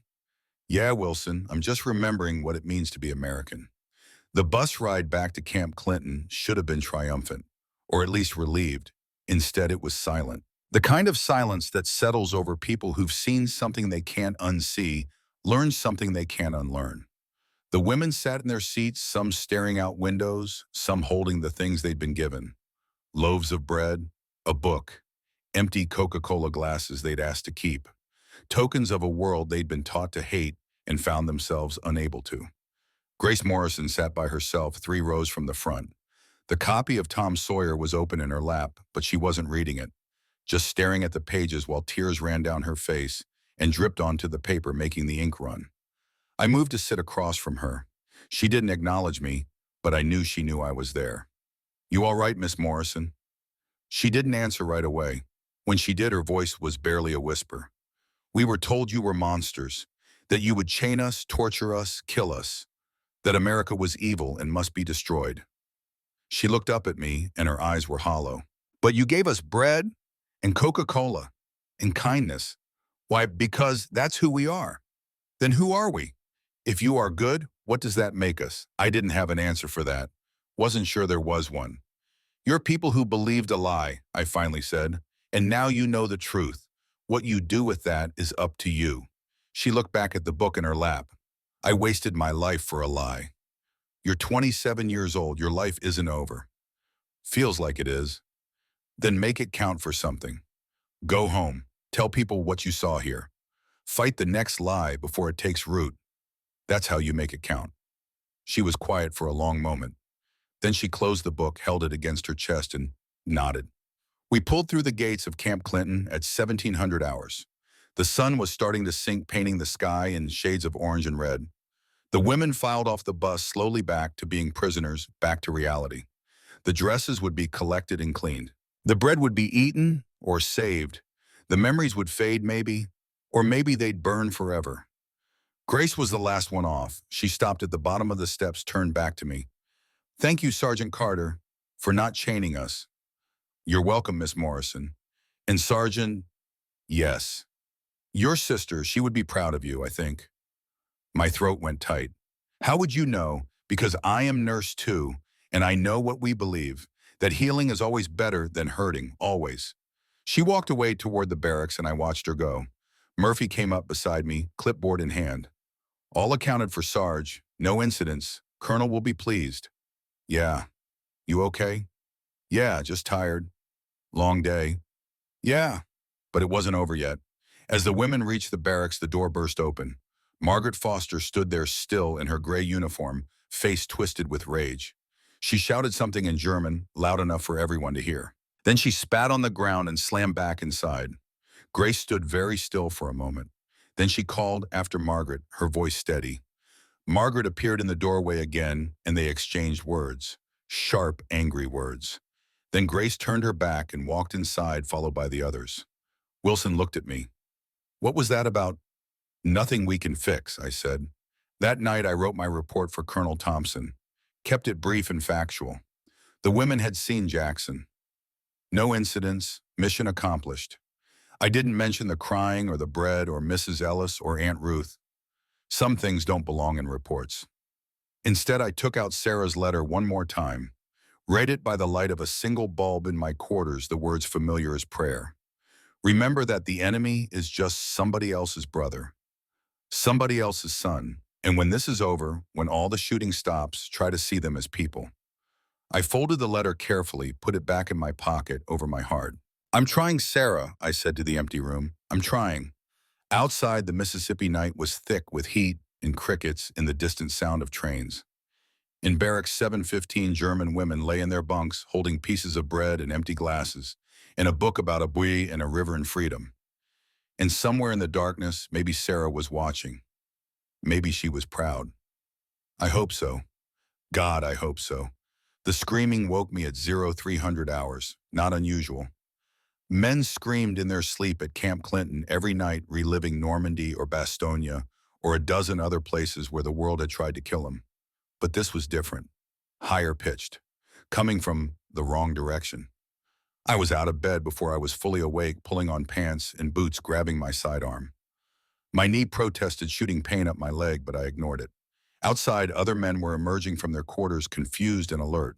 "Yeah, Wilson, I'm just remembering what it means to be American." The bus ride back to Camp Clinton should have been triumphant, or at least relieved. Instead, it was silent. The kind of silence that settles over people who've seen something they can't unsee, learned something they can't unlearn. The women sat in their seats, some staring out windows, some holding the things they'd been given. Loaves of bread, a book, empty Coca-Cola glasses they'd asked to keep, tokens of a world they'd been taught to hate and found themselves unable to. Grace Morrison sat by herself 3 rows from the front. The copy of Tom Sawyer was open in her lap, but she wasn't reading it, just staring at the pages while tears ran down her face and dripped onto the paper, making the ink run. I moved to sit across from her. She didn't acknowledge me, but I knew she knew I was there. "You all right, Miss Morrison?" She didn't answer right away. When she did, her voice was barely a whisper. "We were told you were monsters, that you would chain us, torture us, kill us, that America was evil and must be destroyed." She looked up at me, and her eyes were hollow. "But you gave us bread and Coca-Cola and kindness. Why, because that's who we are." "Then who are we? If you are good, what does that make us?" I didn't have an answer for that. Wasn't sure there was one. "You're people who believed a lie," I finally said, "and now you know the truth. What you do with that is up to you." She looked back at the book in her lap. "I wasted my life for a lie." "You're 27 years old. Your life isn't over." "Feels like it is." "Then make it count for something. Go home. Tell people what you saw here. Fight the next lie before it takes root. That's how you make it count." She was quiet for a long moment. Then she closed the book, held it against her chest, and nodded. We pulled through the gates of Camp Clinton at 1700 hours. The sun was starting to sink, painting the sky in shades of orange and red. The women filed off the bus slowly back to being prisoners, back to reality. The dresses would be collected and cleaned. The bread would be eaten or saved. The memories would fade maybe, or maybe they'd burn forever. Grace was the last one off. She stopped at the bottom of the steps, turned back to me. "Thank you, Sergeant Carter, for not chaining us." "You're welcome, Miss Morrison." "And Sergeant, yes. Your sister, she would be proud of you, I think." My throat went tight. "How would you know? Because I am nurse too, and I know what we believe, that healing is always better than hurting, always." She walked away toward the barracks, and I watched her go. Murphy came up beside me, clipboard in hand. "All accounted for, Sarge. No incidents. Colonel will be pleased." "Yeah. You okay?" "Yeah, just tired. Long day." "Yeah." But it wasn't over yet. As the women reached the barracks, the door burst open. Margaret Foster stood there still in her gray uniform, face twisted with rage. She shouted something in German, loud enough for everyone to hear. Then she spat on the ground and slammed back inside. Grace stood very still for a moment. Then she called after Margaret, her voice steady. Margaret appeared in the doorway again, and they exchanged words. Sharp, angry words. Then Grace turned her back and walked inside, followed by the others. Wilson looked at me. "What was that about?" "Nothing we can fix," I said. "That night I wrote my report for Colonel Thompson. kept it brief and factual. The women had seen Jackson. No incidents, mission accomplished. I didn't mention the crying or the bread or Mrs. Ellis or Aunt Ruth. Some things don't belong in reports. Instead, I took out Sarah's letter one more time, read it by the light of a single bulb in my quarters, the words familiar as prayer. Remember that the enemy is just somebody else's brother, somebody else's son, and when this is over, when all the shooting stops, try to see them as people. I folded the letter carefully, put it back in my pocket over my heart. I'm trying, Sarah, I said to the empty room. I'm trying. Outside, the Mississippi night was thick with heat and crickets and the distant sound of trains. In barracks, 715 German women lay in their bunks, holding pieces of bread and empty glasses, and a book about a buoy and a river and freedom. And somewhere in the darkness, maybe Sarah was watching. Maybe she was proud. I hope so. God, I hope so. The screaming woke me at 0300 hours, not unusual. Men screamed in their sleep at Camp Clinton every night, reliving Normandy or Bastogne or a dozen other places where the world had tried to kill them. But this was different, higher pitched, coming from the wrong direction. I was out of bed before I was fully awake, pulling on pants and boots, grabbing my sidearm. My knee protested shooting pain up my leg, but I ignored it. Outside, other men were emerging from their quarters, confused and alert.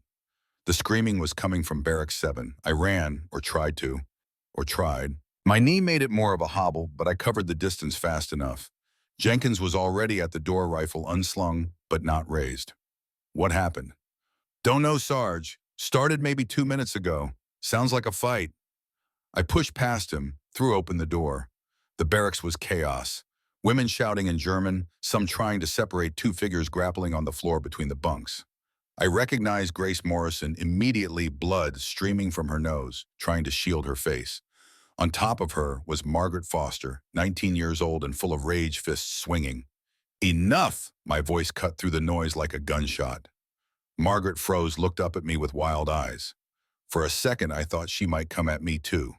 The screaming was coming from Barracks 7. I ran, or tried. My knee made it more of a hobble, but I covered the distance fast enough. Jenkins was already at the door, rifle unslung, but not raised. What happened? Don't know, Sarge. Started maybe 2 minutes ago. Sounds like a fight. I pushed past him, threw open the door. The barracks was chaos. Women shouting in German, some trying to separate two figures grappling on the floor between the bunks. I recognized Grace Morrison, immediately, blood streaming from her nose, trying to shield her face. On top of her was Margaret Foster, 19 years old and full of rage, fists swinging. Enough! My voice cut through the noise like a gunshot. Margaret froze, looked up at me with wild eyes. For a second, I thought she might come at me too.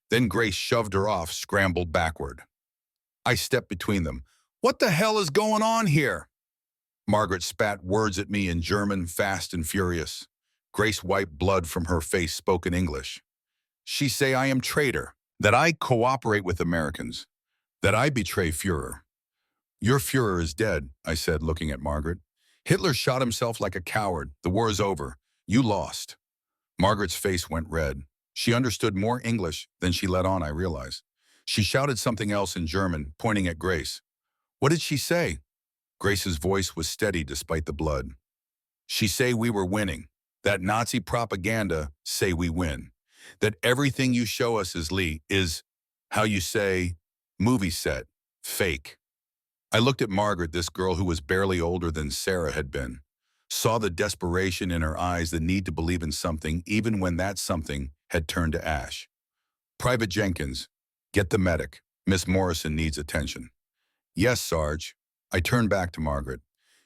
Then Grace shoved her off, scrambled backward. I stepped between them. What the hell is going on here? Margaret spat words at me in German, fast and furious. Grace wiped blood from her face, spoke in English. She say I am traitor, that I cooperate with Americans, that I betray Führer. Your Führer is dead, I said, looking at Margaret. Hitler shot himself like a coward. The war is over. You lost. Margaret's face went red. She understood more English than she let on, I realized. She shouted something else in German, pointing at Grace. What did she say? Grace's voice was steady despite the blood. She say we were winning. That Nazi propaganda say we win. That everything you show us is, how you say, movie set, fake. I looked at Margaret, this girl who was barely older than Sarah had been. Saw the desperation in her eyes, the need to believe in something, even when that something had turned to ash. Private Jenkins, get the medic. Miss Morrison needs attention. Yes, Sarge. I turned back to Margaret.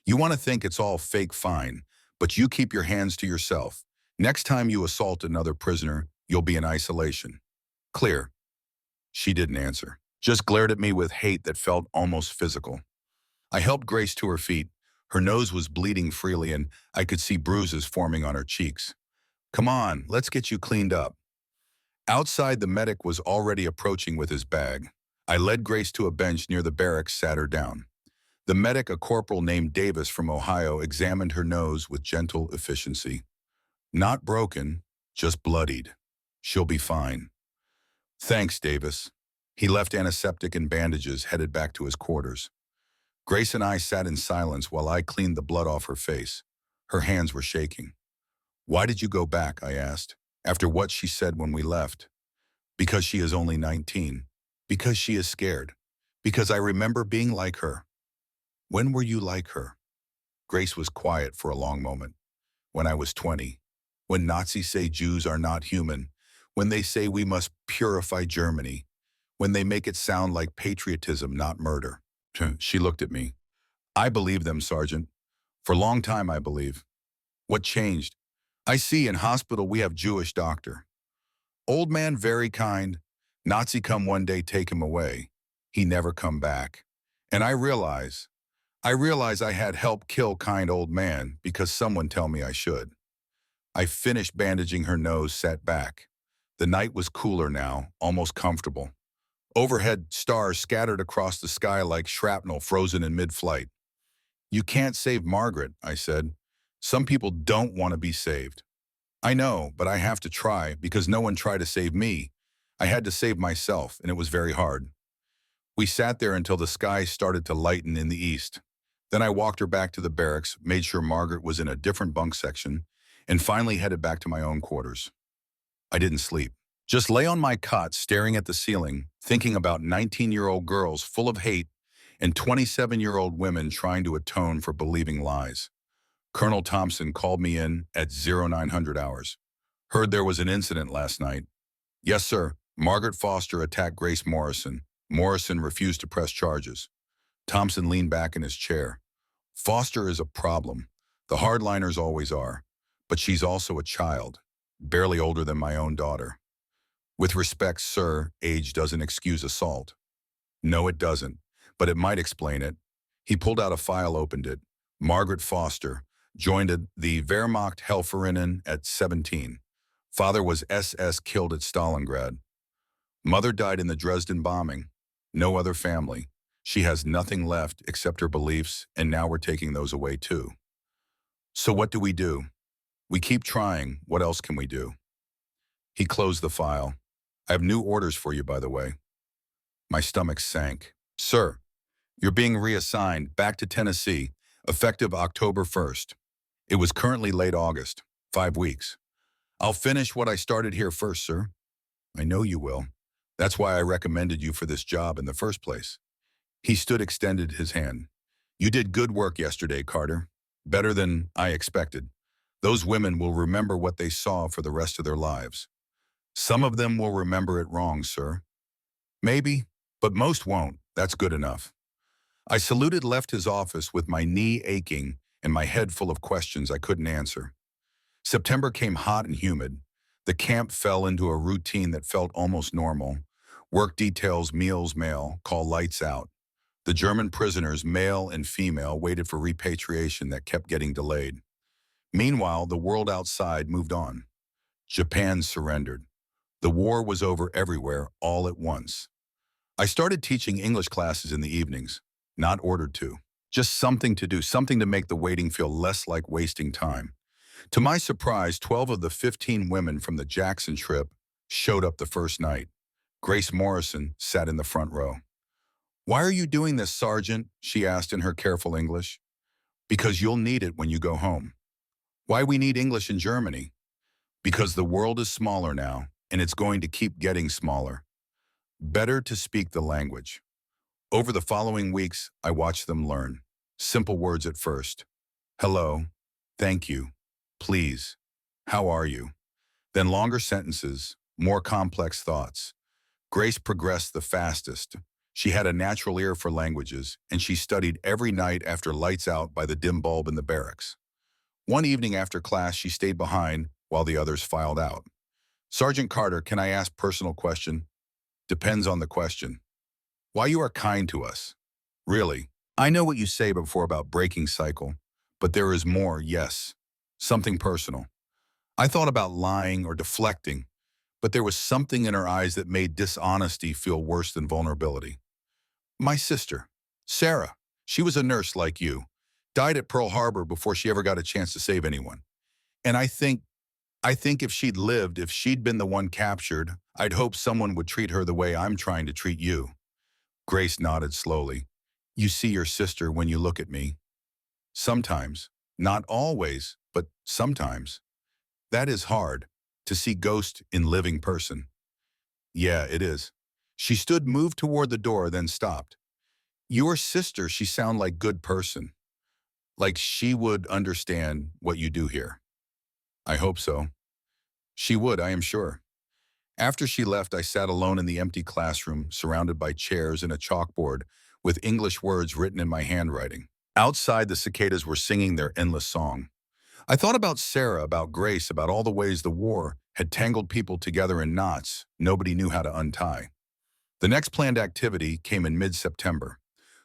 You want to think it's all fake, fine, but you keep your hands to yourself. Next time you assault another prisoner, you'll be in isolation. Clear. She didn't answer, just glared at me with hate that felt almost physical. I helped Grace to her feet. Her nose was bleeding freely and I could see bruises forming on her cheeks. Come on, let's get you cleaned up. Outside, the medic was already approaching with his bag. I led Grace to a bench near the barracks, sat her down. The medic, a corporal named Davis from Ohio, examined her nose with gentle efficiency. Not broken, just bloodied. She'll be fine. Thanks, Davis. He left antiseptic and bandages, headed back to his quarters. Grace and I sat in silence while I cleaned the blood off her face. Her hands were shaking. Why did you go back? I asked, after what she said when we left. Because she is only 19. Because she is scared. Because I remember being like her. When were you like her? Grace was quiet for a long moment. When I was 20. When Nazis say Jews are not human. When they say we must purify Germany. When they make it sound like patriotism, not murder. She looked at me. I believe them, Sergeant. For a long time, I believe. What changed? I see in hospital we have Jewish doctor. Old man, very kind. Nazi come one day, take him away. He never come back. And I realize I realize I had helped kill kind old man because someone tell me I should. I finished bandaging her nose, sat back. The night was cooler now, almost comfortable. Overhead stars scattered across the sky like shrapnel frozen in mid-flight. You can't save Margaret, I said. Some people don't want to be saved. I know, but I have to try because no one tried to save me. I had to save myself, and it was very hard. We sat there until the sky started to lighten in the east. Then I walked her back to the barracks, made sure Margaret was in a different bunk section, and finally headed back to my own quarters. I didn't sleep. Just lay on my cot staring at the ceiling, thinking about 19-year-old girls full of hate and 27-year-old women trying to atone for believing lies. Colonel Thompson called me in at 0900 hours. Heard there was an incident last night. Yes, sir. Margaret Foster attacked Grace Morrison. Morrison refused to press charges. Thompson leaned back in his chair. Foster is a problem. The hardliners always are. But she's also a child, barely older than my own daughter. With respect, sir, age doesn't excuse assault. No, it doesn't, but it might explain it. He pulled out a file, opened it. Margaret Foster joined the Wehrmacht Helferinnen at 17. Father was SS killed at Stalingrad. Mother died in the Dresden bombing. No other family. She has nothing left except her beliefs, and now we're taking those away too. So what do? We keep trying. What else can we do? He closed the file. I have new orders for you, by the way. My stomach sank. Sir, you're being reassigned back to Tennessee, effective October 1st. It was currently late August, 5 weeks. I'll finish what I started here first, sir. I know you will. That's why I recommended you for this job in the first place. He stood, extended his hand. You did good work yesterday, Carter. Better than I expected. Those women will remember what they saw for the rest of their lives. Some of them will remember it wrong, sir. Maybe, but most won't. That's good enough. I saluted, left his office with my knee aching and my head full of questions I couldn't answer. September came hot and humid. The camp fell into a routine that felt almost normal. Work details, meals, mail, call lights out. The German prisoners, male and female, waited for repatriation that kept getting delayed. Meanwhile, the world outside moved on. Japan surrendered. The war was over everywhere, all at once. I started teaching English classes in the evenings, not ordered to. Just something to do, something to make the waiting feel less like wasting time. To my surprise, 12 of the 15 women from the Jackson trip showed up the first night. Grace Morrison sat in the front row. Why are you doing this, Sergeant? She asked in her careful English. Because you'll need it when you go home. Why we need English in Germany? Because the world is smaller now, and it's going to keep getting smaller. Better to speak the language. Over the following weeks, I watched them learn. Simple words at first. Hello, thank you, please, how are you? Then longer sentences, more complex thoughts. Grace progressed the fastest. She had a natural ear for languages, and she studied every night after lights out by the dim bulb in the barracks. One evening after class, she stayed behind while the others filed out. Sergeant Carter, can I ask personal question? Depends on the question. Why you are kind to us? Really? I know what you say before about breaking cycle, but there is more, yes. Something personal. I thought about lying or deflecting, but there was something in her eyes that made dishonesty feel worse than vulnerability. My sister, Sarah, she was a nurse like you, died at Pearl Harbor before she ever got a chance to save anyone. And I think if she'd lived, if she'd been the one captured, I'd hope someone would treat her the way I'm trying to treat you. Grace nodded slowly. You see your sister when you look at me. Sometimes, not always, but sometimes. That is hard, to see ghost in living person. Yeah, it is. She stood, moved toward the door, then stopped. Your sister, she sound like good person. Like she would understand what you do here. I hope so. She would, I am sure. After she left, I sat alone in the empty classroom, surrounded by chairs and a chalkboard with English words written in my handwriting. Outside, the cicadas were singing their endless song. I thought about Sarah, about Grace, about all the ways the war had tangled people together in knots nobody knew how to untie. The next planned activity came in mid-September.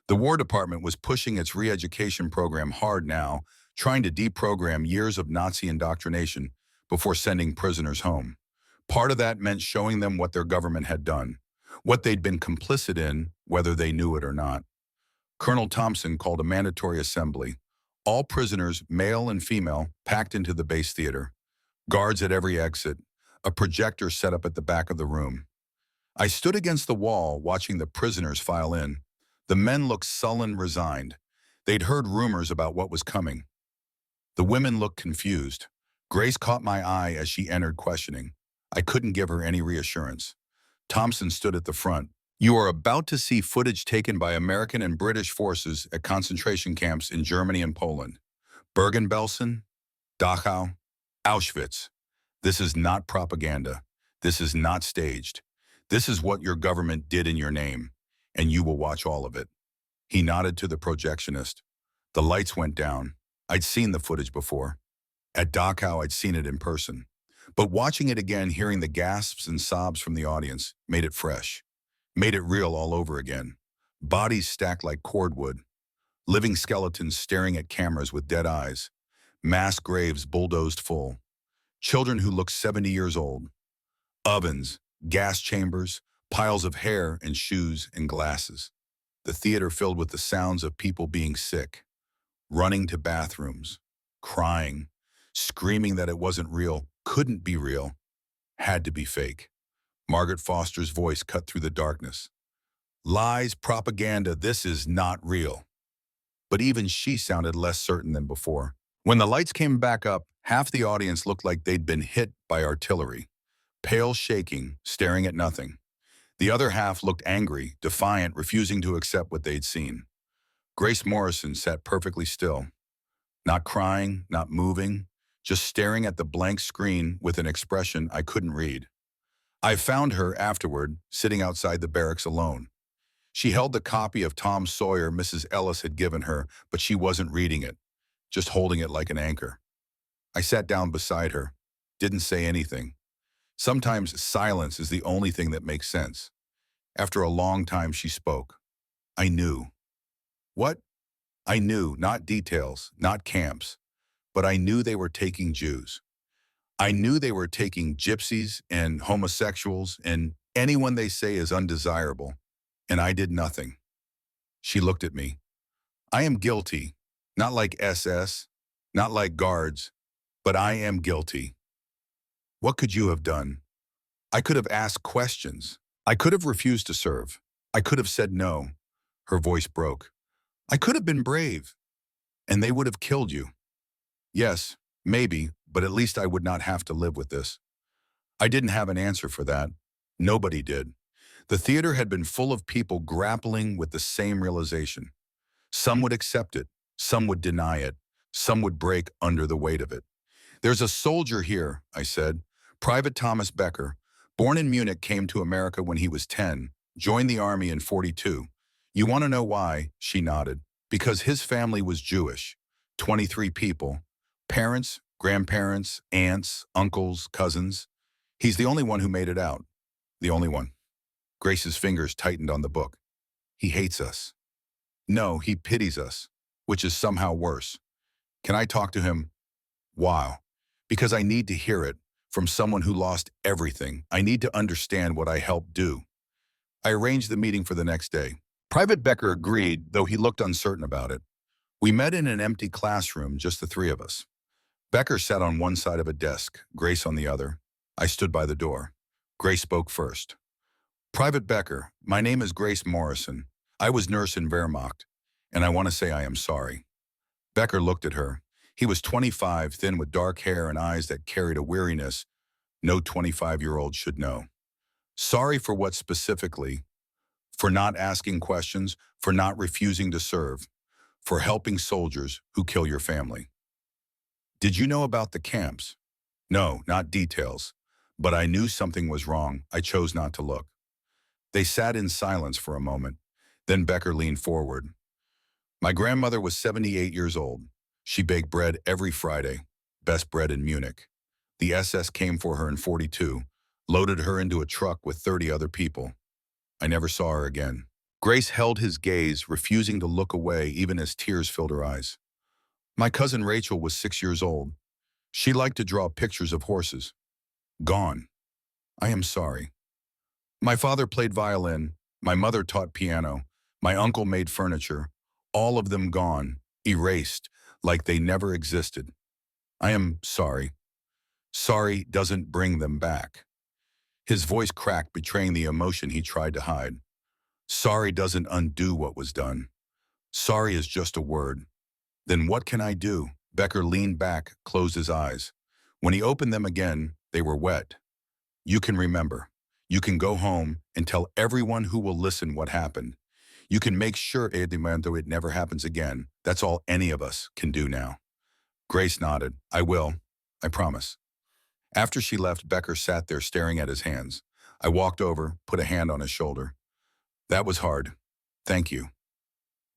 The War Department was pushing its re-education program hard now, trying to deprogram years of Nazi indoctrination before sending prisoners home. Part of that meant showing them what their government had done, what they'd been complicit in, whether they knew it or not. Colonel Thompson called a mandatory assembly. All prisoners, male and female, packed into the base theater. Guards at every exit. A projector set up at the back of the room. I stood against the wall watching the prisoners file in. The men looked sullen, resigned. They'd heard rumors about what was coming. The women looked confused. Grace caught my eye as she entered, questioning. I couldn't give her any reassurance. Thompson stood at the front. You are about to see footage taken by American and British forces at concentration camps in Germany and Poland. Bergen-Belsen, Dachau, Auschwitz. This is not propaganda. This is not staged. This is what your government did in your name, and you will watch all of it. He nodded to the projectionist. The lights went down. I'd seen the footage before. At Dachau, I'd seen it in person. But watching it again, hearing the gasps and sobs from the audience, made it fresh. Made it real all over again. Bodies stacked like cordwood. Living skeletons staring at cameras with dead eyes. Mass graves bulldozed full. Children who looked 70 years old. Ovens, gas chambers, piles of hair and shoes and glasses. The theater filled with the sounds of people being sick, running to bathrooms, crying, screaming that it wasn't real, couldn't be real, had to be fake. Margaret Foster's voice cut through the darkness. Lies, propaganda, this is not real. But even she sounded less certain than before. When the lights came back up, half the audience looked like they'd been hit by artillery. Pale, shaking, staring at nothing. The other half looked angry, defiant, refusing to accept what they'd seen. Grace Morrison sat perfectly still. Not crying, not moving, just staring at the blank screen with an expression I couldn't read. I found her afterward, sitting outside the barracks alone. She held the copy of Tom Sawyer Mrs. Ellis had given her, but she wasn't reading it, just holding it like an anchor. I sat down beside her, didn't say anything. Sometimes silence is the only thing that makes sense. After a long time, she spoke. I knew. What? I knew, not details, not camps, but I knew they were taking Jews. I knew they were taking gypsies and homosexuals and anyone they say is undesirable, and I did nothing. She looked at me. I am guilty, not like SS, not like guards, but I am guilty. What could you have done? I could have asked questions. I could have refused to serve. I could have said no. Her voice broke. I could have been brave, and they would have killed you. Yes, maybe, but at least I would not have to live with this. I didn't have an answer for that. Nobody did. The theater had been full of people grappling with the same realization. Some would accept it, some would deny it, some would break under the weight of it. There's a soldier here, I said. Private Thomas Becker, born in Munich, came to America when he was 10, joined the army in 42. You want to know why? She nodded. Because his family was Jewish. 23 people. Parents, grandparents, aunts, uncles, cousins. He's the only one who made it out. The only one. Grace's fingers tightened on the book. He hates us. No, he pities us, which is somehow worse. Can I talk to him? Wow. Because I need to hear it from someone who lost everything. I need to understand what I helped do. I arranged the meeting for the next day. Private Becker agreed, though he looked uncertain about it. We met in an empty classroom, just the three of us. Becker sat on one side of a desk, Grace on the other. I stood by the door. Grace spoke first. Private Becker, my name is Grace Morrison. I was nurse in Wehrmacht, and I want to say I am sorry. Becker looked at her. He was 25, thin with dark hair and eyes that carried a weariness no 25-year-old should know. Sorry for what specifically? For not asking questions, for not refusing to serve, for helping soldiers who kill your family. Did you know about the camps? No, not details. But I knew something was wrong. I chose not to look. They sat in silence for a moment. Then Becker leaned forward. My grandmother was 78 years old. She baked bread every Friday, best bread in Munich. The SS came for her in 42, loaded her into a truck with 30 other people. I never saw her again. Grace held his gaze, refusing to look away even as tears filled her eyes. My cousin Rachel was 6 years old. She liked to draw pictures of horses. Gone. I am sorry. My father played violin. My mother taught piano. My uncle made furniture. All of them gone, erased, like they never existed. I am sorry. Sorry doesn't bring them back. His voice cracked, betraying the emotion he tried to hide. Sorry doesn't undo what was done. Sorry is just a word. Then what can I do? Becker leaned back, closed his eyes. When he opened them again, they were wet. You can remember. You can go home and tell everyone who will listen what happened. You can make sure it never happens again. That's all any of us can do now. Grace nodded. I will. I promise. After she left, Becker sat there staring at his hands. I walked over, put a hand on his shoulder. That was hard. Thank you.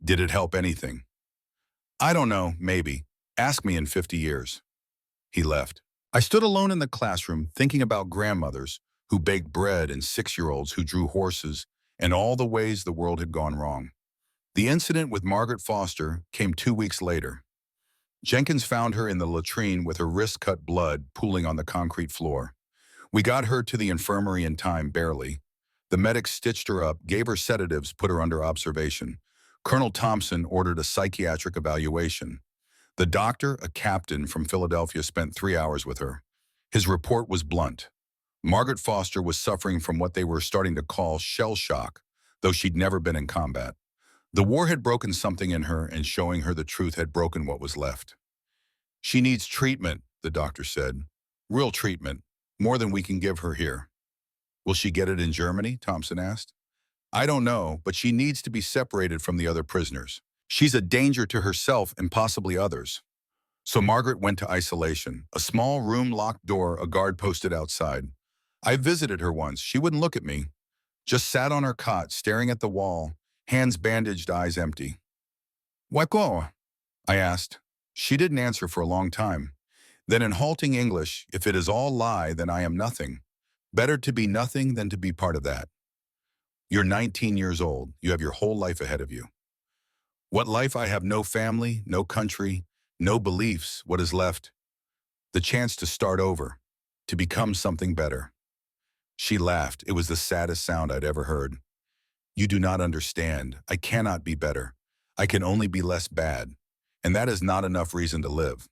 Did it help anything? I don't know, maybe. Ask me in 50 years. He left. I stood alone in the classroom thinking about grandmothers who baked bread and 6-year-olds who drew horses and all the ways the world had gone wrong. The incident with Margaret Foster came 2 weeks later. Jenkins found her in the latrine with her wrist cut, blood pooling on the concrete floor. We got her to the infirmary in time, barely. The medics stitched her up, gave her sedatives, put her under observation. Colonel Thompson ordered a psychiatric evaluation. The doctor, a captain from Philadelphia, spent 3 hours with her. His report was blunt. Margaret Foster was suffering from what they were starting to call shell shock, though she'd never been in combat. The war had broken something in her, and showing her the truth had broken what was left. She needs treatment, the doctor said. Real treatment, more than we can give her here. Will she get it in Germany? Thompson asked. I don't know, but she needs to be separated from the other prisoners. She's a danger to herself and possibly others. So Margaret went to isolation, a small room, locked door, a guard posted outside. I visited her once. She wouldn't look at me. Just sat on her cot, staring at the wall, hands bandaged, eyes empty. What go? I asked. She didn't answer for a long time. Then in halting English, if it is all lie, then I am nothing. Better to be nothing than to be part of that. You're 19 years old. You have your whole life ahead of you. What life? I have no family, no country, no beliefs. What is left? The chance to start over, to become something better. She laughed. It was the saddest sound I'd ever heard. You do not understand. I cannot be better. I can only be less bad. And that is not enough reason to live.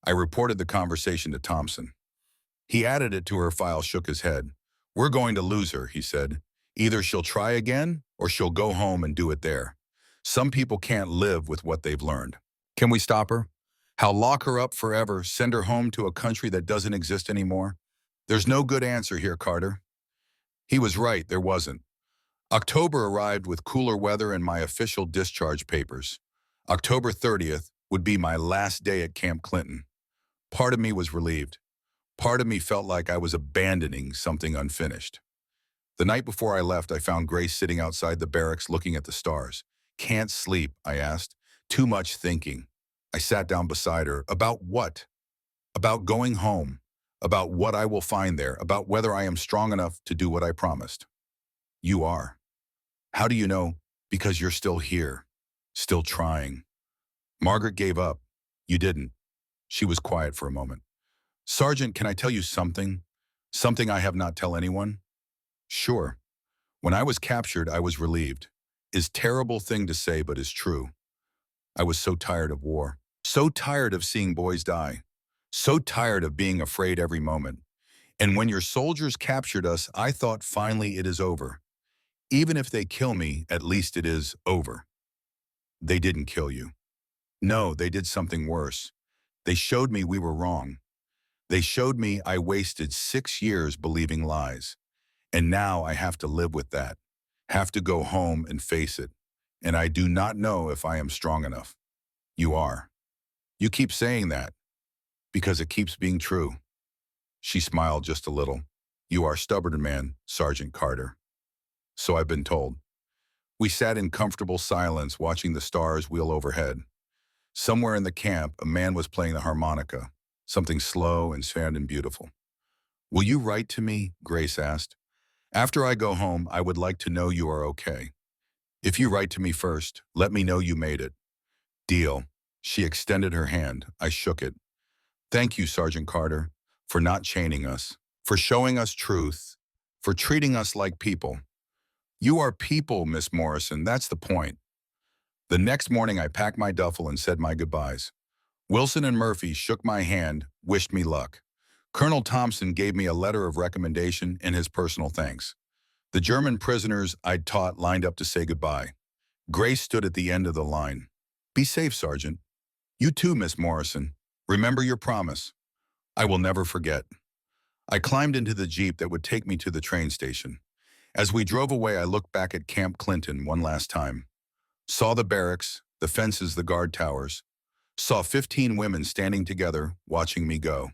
I reported the conversation to Thompson. He added it to her file, shook his head. We're going to lose her, he said. Either she'll try again or she'll go home and do it there. Some people can't live with what they've learned. Can we stop her? How lock her up forever, send her home to a country that doesn't exist anymore? There's no good answer here, Carter. He was right, there wasn't. October arrived with cooler weather and my official discharge papers. October 30th would be my last day at Camp Clinton. Part of me was relieved. Part of me felt like I was abandoning something unfinished. The night before I left, I found Grace sitting outside the barracks looking at the stars. Can't sleep, I asked. Too much thinking. I sat down beside her. About what? About going home. About what I will find there. About whether I am strong enough to do what I promised. You are. How do you know? Because you're still here. Still trying. Margaret gave up. You didn't. She was quiet for a moment. Sergeant, can I tell you something? Something I have not tell anyone? Sure. When I was captured, I was relieved. Is terrible thing to say, but is true. I was so tired of war. So tired of seeing boys die. So tired of being afraid every moment. And when your soldiers captured us, I thought finally it is over. Even if they kill me, at least it is over. They didn't kill you. No, they did something worse. They showed me we were wrong. They showed me I wasted 6 years believing lies. And now I have to live with that. Have to go home and face it. And I do not know if I am strong enough. You are. You keep saying that. Because it keeps being true. She smiled just a little. You are stubborn man, Sergeant Carter. So I've been told. We sat in comfortable silence watching the stars wheel overhead. Somewhere in the camp, a man was playing the harmonica, something slow and sad and beautiful. Will you write to me? Grace asked. After I go home, I would like to know you are okay. If you write to me first, let me know you made it. Deal. She extended her hand. I shook it. Thank you, Sergeant Carter, for not chaining us, for showing us truth, for treating us like people. You are people, Miss Morrison, that's the point. The next morning, I packed my duffel and said my goodbyes. Wilson and Murphy shook my hand, wished me luck. Colonel Thompson gave me a letter of recommendation and his personal thanks. The German prisoners I'd taught lined up to say goodbye. Grace stood at the end of the line. Be safe, Sergeant. You too, Miss Morrison. Remember your promise. I will never forget. I climbed into the Jeep that would take me to the train station. As we drove away, I looked back at Camp Clinton one last time. Saw the barracks, the fences, the guard towers. Saw 15 women standing together, watching me go.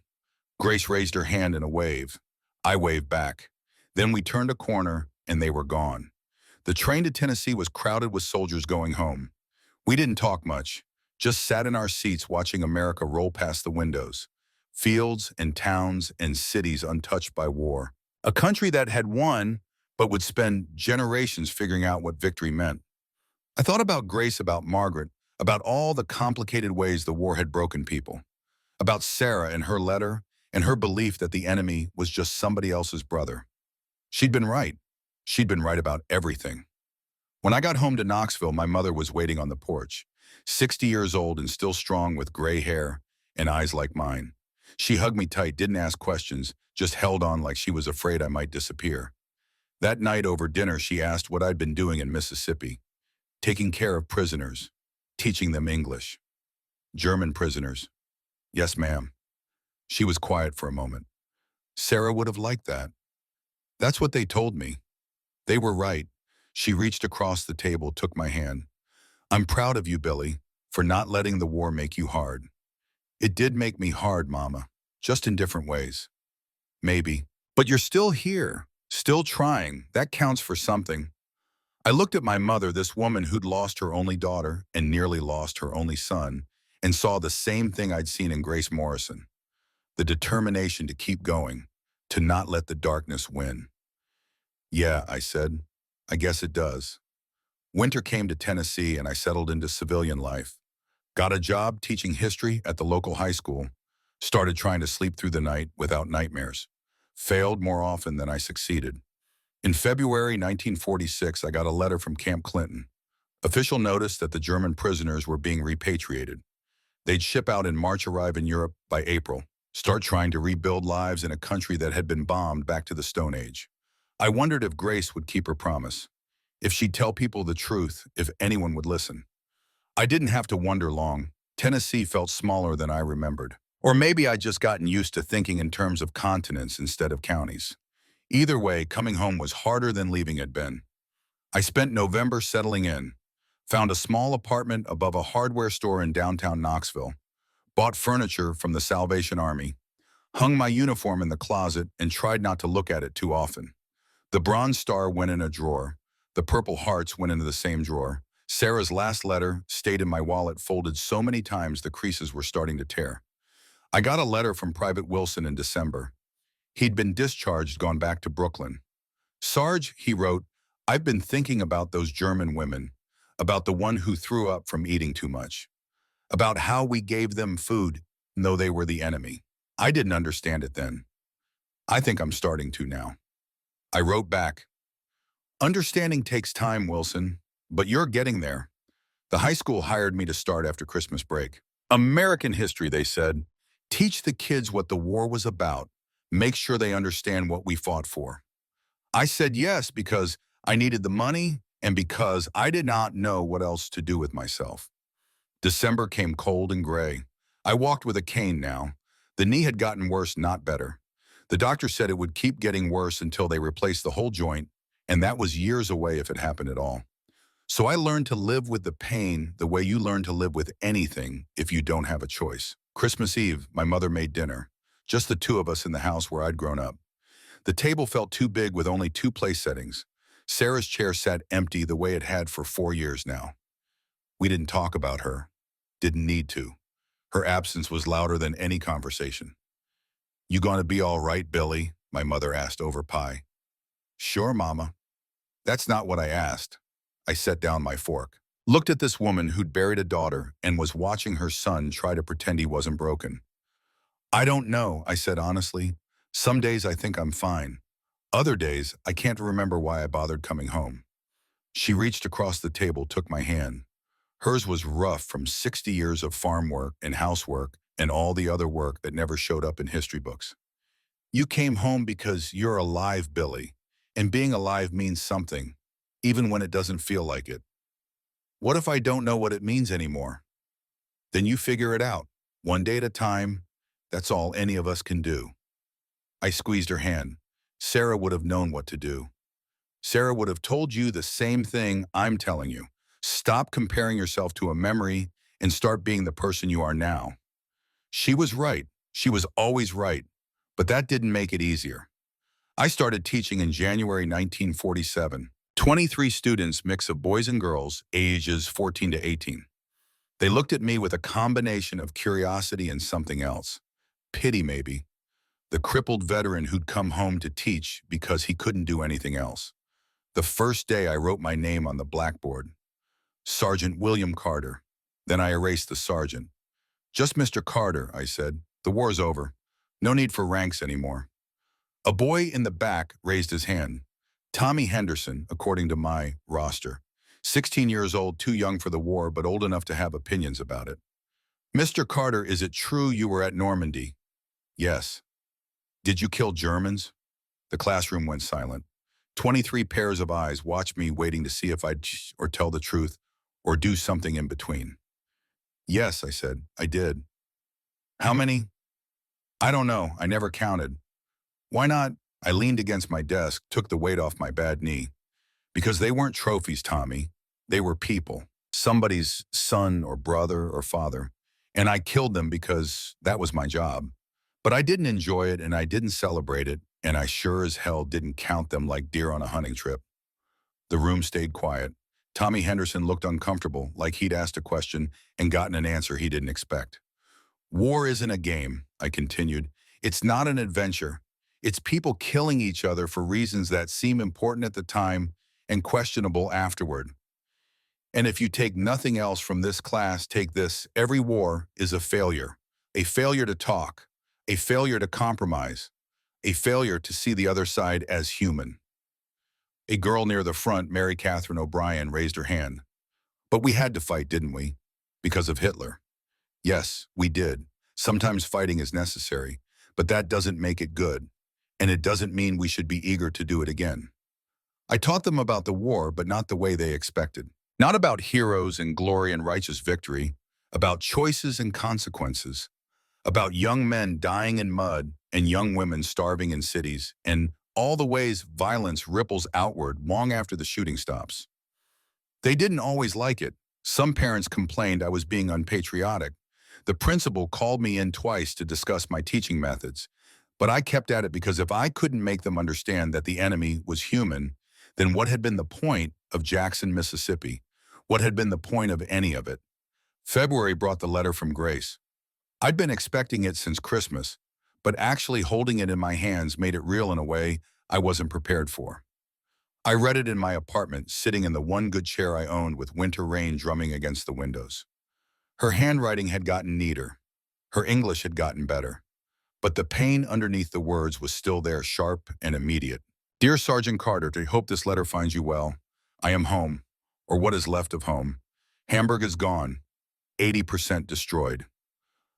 Grace raised her hand in a wave. I waved back. Then we turned a corner, and they were gone. The train to Tennessee was crowded with soldiers going home. We didn't talk much, just sat in our seats watching America roll past the windows. Fields and towns and cities untouched by war. A country that had won, but would spend generations figuring out what victory meant. I thought about Grace, about Margaret, about all the complicated ways the war had broken people. About Sarah and her letter, and her belief that the enemy was just somebody else's brother. She'd been right. She'd been right about everything. When I got home to Knoxville, my mother was waiting on the porch, 60 years old and still strong with gray hair and eyes like mine. She hugged me tight, didn't ask questions, just held on like she was afraid I might disappear. That night over dinner, she asked what I'd been doing in Mississippi, taking care of prisoners, teaching them English. German prisoners. Yes, ma'am. She was quiet for a moment. Sarah would have liked that. That's what they told me. They were right. She reached across the table, took my hand. I'm proud of you, Billy, for not letting the war make you hard. It did make me hard, Mama, just in different ways. Maybe. But you're still here, still trying. That counts for something. I looked at my mother, this woman who'd lost her only daughter and nearly lost her only son, and saw the same thing I'd seen in Grace Morrison. The determination to keep going, to not let the darkness win. Yeah, I said, I guess it does. Winter came to Tennessee and I settled into civilian life. Got a job teaching history at the local high school. Started trying to sleep through the night without nightmares. Failed more often than I succeeded. In February 1946, I got a letter from Camp Clinton. Official notice that the German prisoners were being repatriated. They'd ship out in March, arrive in Europe by April. Start trying to rebuild lives in a country that had been bombed back to the Stone Age. I wondered if Grace would keep her promise, if she'd tell people the truth, if anyone would listen. I didn't have to wonder long. Tennessee felt smaller than I remembered. Or maybe I'd just gotten used to thinking in terms of continents instead of counties. Either way, coming home was harder than leaving had been. I spent November settling in, found a small apartment above a hardware store in downtown Knoxville, bought furniture from the Salvation Army, hung my uniform in the closet and tried not to look at it too often. The Bronze Star went in a drawer. The Purple Hearts went into the same drawer. Sarah's last letter stayed in my wallet, folded so many times the creases were starting to tear. I got a letter from Private Wilson in December. He'd been discharged, gone back to Brooklyn. Sarge, he wrote, I've been thinking about those German women, about the one who threw up from eating too much, about how we gave them food, though they were the enemy. I didn't understand it then. I think I'm starting to now. I wrote back, understanding takes time, Wilson, but you're getting there. The high school hired me to start after Christmas break. American history, they said. Teach the kids what the war was about. Make sure they understand what we fought for. I said yes because I needed the money and because I did not know what else to do with myself. December came cold and gray. I walked with a cane now. The knee had gotten worse, not better. The doctor said it would keep getting worse until they replaced the whole joint, and that was years away if it happened at all. So I learned to live with the pain the way you learn to live with anything if you don't have a choice. Christmas Eve, my mother made dinner. Just the two of us in the house where I'd grown up. The table felt too big with only 2 place settings. Sarah's chair sat empty the way it had for 4 years now. We didn't talk about her. Didn't need to. Her absence was louder than any conversation. You gonna be all right, Billy? My mother asked over pie. Sure, Mama. That's not what I asked. I set down my fork. Looked at this woman who'd buried a daughter and was watching her son try to pretend he wasn't broken. I don't know, I said honestly. Some days I think I'm fine. Other days, I can't remember why I bothered coming home. She reached across the table, took my hand. Hers was rough from 60 years of farm work and housework and all the other work that never showed up in history books. You came home because you're alive, Billy. And being alive means something, even when it doesn't feel like it. What if I don't know what it means anymore? Then you figure it out, one day at a time. That's all any of us can do. I squeezed her hand. Sarah would have known what to do. Sarah would have told you the same thing I'm telling you. Stop comparing yourself to a memory and start being the person you are now. She was right. She was always right. But that didn't make it easier. I started teaching in January 1947. 23 students, mix of boys and girls, ages 14 to 18. They looked at me with a combination of curiosity and something else. Pity, maybe. The crippled veteran who'd come home to teach because he couldn't do anything else. The first day I wrote my name on the blackboard. Sergeant William Carter. Then I erased the sergeant. Just Mr. Carter, I said. The war's over. No need for ranks anymore. A boy in the back raised his hand. Tommy Henderson, according to my roster. 16 years old, too young for the war, but old enough to have opinions about it. Mr. Carter, is it true you were at Normandy? Yes. Did you kill Germans? The classroom went silent. 23 pairs of eyes watched me, waiting to see if I'd or tell the truth or do something in between. Yes, I said, I did. How many? I don't know. I never counted. Why not? I leaned against my desk, took the weight off my bad knee. Because they weren't trophies, Tommy. They were people. Somebody's son or brother or father. And I killed them because that was my job. But I didn't enjoy it and I didn't celebrate it, and I sure as hell didn't count them like deer on a hunting trip. The room stayed quiet. Tommy Henderson looked uncomfortable, like he'd asked a question and gotten an answer he didn't expect. War isn't a game, I continued. It's not an adventure. It's people killing each other for reasons that seem important at the time and questionable afterward. And if you take nothing else from this class, take this: every war is a failure. A failure to talk, a failure to compromise, a failure to see the other side as human. A girl near the front, Mary Catherine O'Brien, raised her hand. But we had to fight, didn't we? Because of Hitler. Yes, we did. Sometimes fighting is necessary, but that doesn't make it good. And it doesn't mean we should be eager to do it again. I taught them about the war, but not the way they expected. Not about heroes and glory and righteous victory, about choices and consequences, about young men dying in mud and young women starving in cities, and all the ways violence ripples outward long after the shooting stops. They didn't always like it. Some parents complained I was being unpatriotic. The principal called me in twice to discuss my teaching methods. But I kept at it because if I couldn't make them understand that the enemy was human, then what had been the point of Jackson, Mississippi? What had been the point of any of it? February brought the letter from Grace. I'd been expecting it since Christmas, but actually holding it in my hands made it real in a way I wasn't prepared for. I read it in my apartment, sitting in the one good chair I owned with winter rain drumming against the windows. Her handwriting had gotten neater. Her English had gotten better. But the pain underneath the words was still there, sharp and immediate. Dear Sergeant Carter, I hope this letter finds you well. I am home, or what is left of home. Hamburg is gone, 80% destroyed.